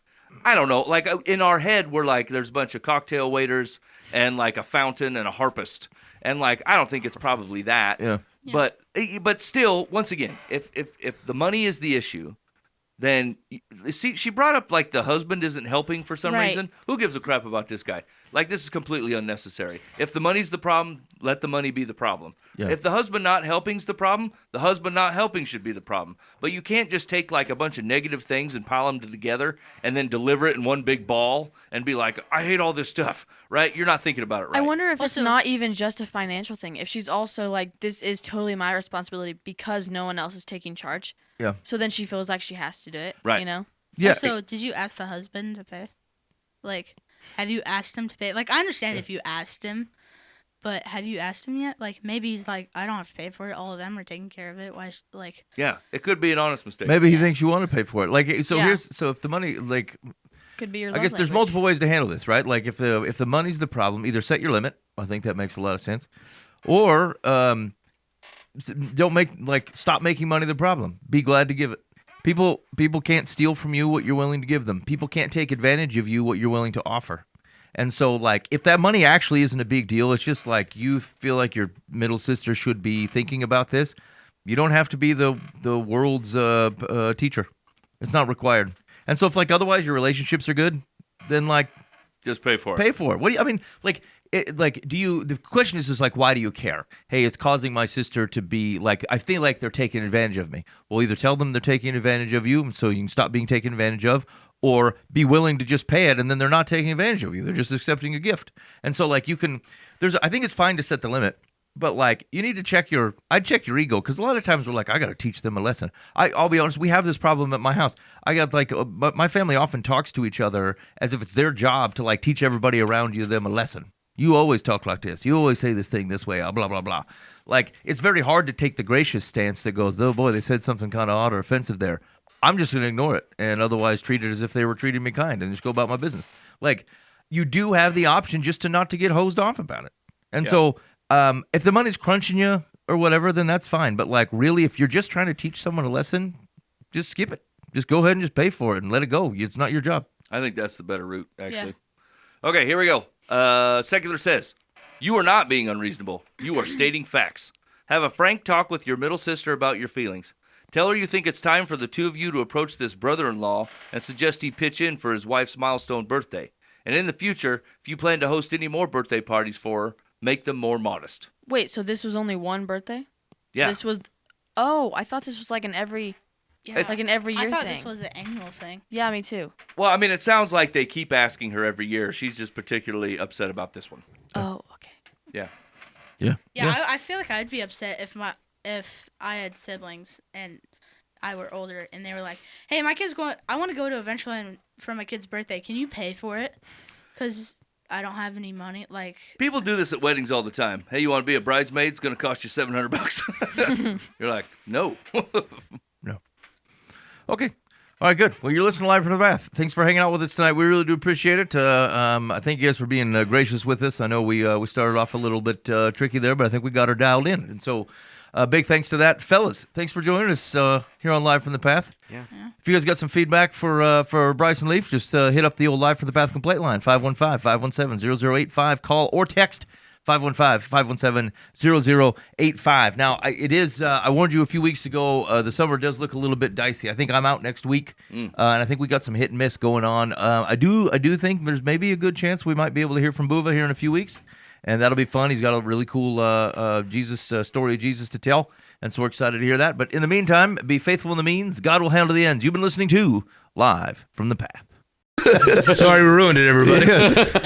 I don't know. Like in our head, we're like, there's a bunch of cocktail waiters and like a fountain and a harpist, and like I don't think it's probably that. Yeah. But still, once again, if the money is the issue, then see, she brought up like the husband isn't helping for some Right. reason. Who gives a crap about this guy? Like this is completely unnecessary. If the money's the problem, let the money be the problem. Yeah. If the husband not helping's the problem, the husband not helping should be the problem. But you can't just take like a bunch of negative things and pile them together and then deliver it in one big ball and be like, I hate all this stuff, right? You're not thinking about it right. I wonder if it's Also- not even just a financial thing. If she's also like, this is totally my responsibility because no one else is taking charge. Yeah. So then she feels like she has to do it. Right. You know? Yeah. Also, did you ask the husband to pay? Like, have you asked him to pay? Like, I understand if you asked him, but have you asked him yet? Like, maybe he's like, I don't have to pay for it. All of them are taking care of it. Why? Like, Yeah, it could be an honest mistake. Maybe he thinks you want to pay for it. Like, so Yeah. if the money, like, Could be your I love guess there's language. multiple ways to handle this, right? Like, if the money's the problem, either set your limit. I think that makes a lot of sense, or stop making money the problem. Be glad to give it. People can't steal from you what you're willing to give them. People can't take advantage of you what you're willing to offer. And so, like, if that money actually isn't a big deal, it's just like you feel like your middle sister should be thinking about this. You don't have to be the world's teacher. It's not required. And so, if like otherwise your relationships are good, then like just pay for it. Pay for it. What do you? I mean, like. Do you? The question is just like, why do you care? Hey, it's causing my sister to be like, I feel like they're taking advantage of me. Well, either tell them they're taking advantage of you, so you can stop being taken advantage of, or be willing to just pay it, and then they're not taking advantage of you. They're just accepting a gift. And so, like, you can. I think it's fine to set the limit, but like, you need to check your. I'd check your ego, because a lot of times we're like, I got to teach them a lesson. I'll be honest. We have this problem at my house. I got like, my family often talks to each other as if it's their job to like teach everybody around them a lesson. You always talk like this. You always say this thing this way, blah, blah, blah. Like, it's very hard to take the gracious stance that goes, oh, boy, they said something kind of odd or offensive there. I'm just going to ignore it and otherwise treat it as if they were treating me kind and just go about my business. Like, you do have the option just to not to get hosed off about it. And so if the money's crunching you or whatever, then that's fine. But, like, really, if you're just trying to teach someone a lesson, just skip it. Just go ahead and just pay for it and let it go. It's not your job. I think that's the better route, actually. Yeah. Okay, here we go. Secular says, you are not being unreasonable. You are stating facts. Have a frank talk with your middle sister about your feelings. Tell her you think it's time for the two of you to approach this brother-in-law and suggest he pitch in for his wife's milestone birthday. And in the future, if you plan to host any more birthday parties for her, make them more modest. Wait, so this was only one birthday? Yeah. This was. Oh, I thought this was like an every. Yeah, like an every year thing. I thought this was an annual thing. Yeah, me too. Well, I mean, it sounds like they keep asking her every year. She's just particularly upset about this one. Oh, okay. Yeah. Yeah. I feel like I'd be upset if I had siblings and I were older and they were like, "Hey, my kid's going. I want to go to Adventureland for my kid's birthday. Can you pay for it? Because I don't have any money." Like, people do this at weddings all the time. Hey, you want to be a bridesmaid? It's going to cost you $700. You're like, no. No. Okay. All right, good. Well, you're listening live from the bath. Thanks for hanging out with us tonight. We really do appreciate it. I thank you guys for being gracious with us. I know we started off a little bit tricky there, but I think we got her dialed in. And so big thanks to that. Fellas, thanks for joining us here on Live from the Path. Yeah. If you guys got some feedback for Bryce and Leaf, just hit up the old Live from the Path complaint line, 515-517-0085. Call or text 515-517-0085. Now, it is, I warned you a few weeks ago, the summer does look a little bit dicey. I think I'm out next week, and I think we got some hit and miss going on. I do think there's maybe a good chance we might be able to hear from Buva here in a few weeks, and that'll be fun. He's got a really cool story of Jesus to tell, and so we're excited to hear that. But in the meantime, be faithful in the means. God will handle the ends. You've been listening to Live from the Path. Sorry we ruined it, everybody.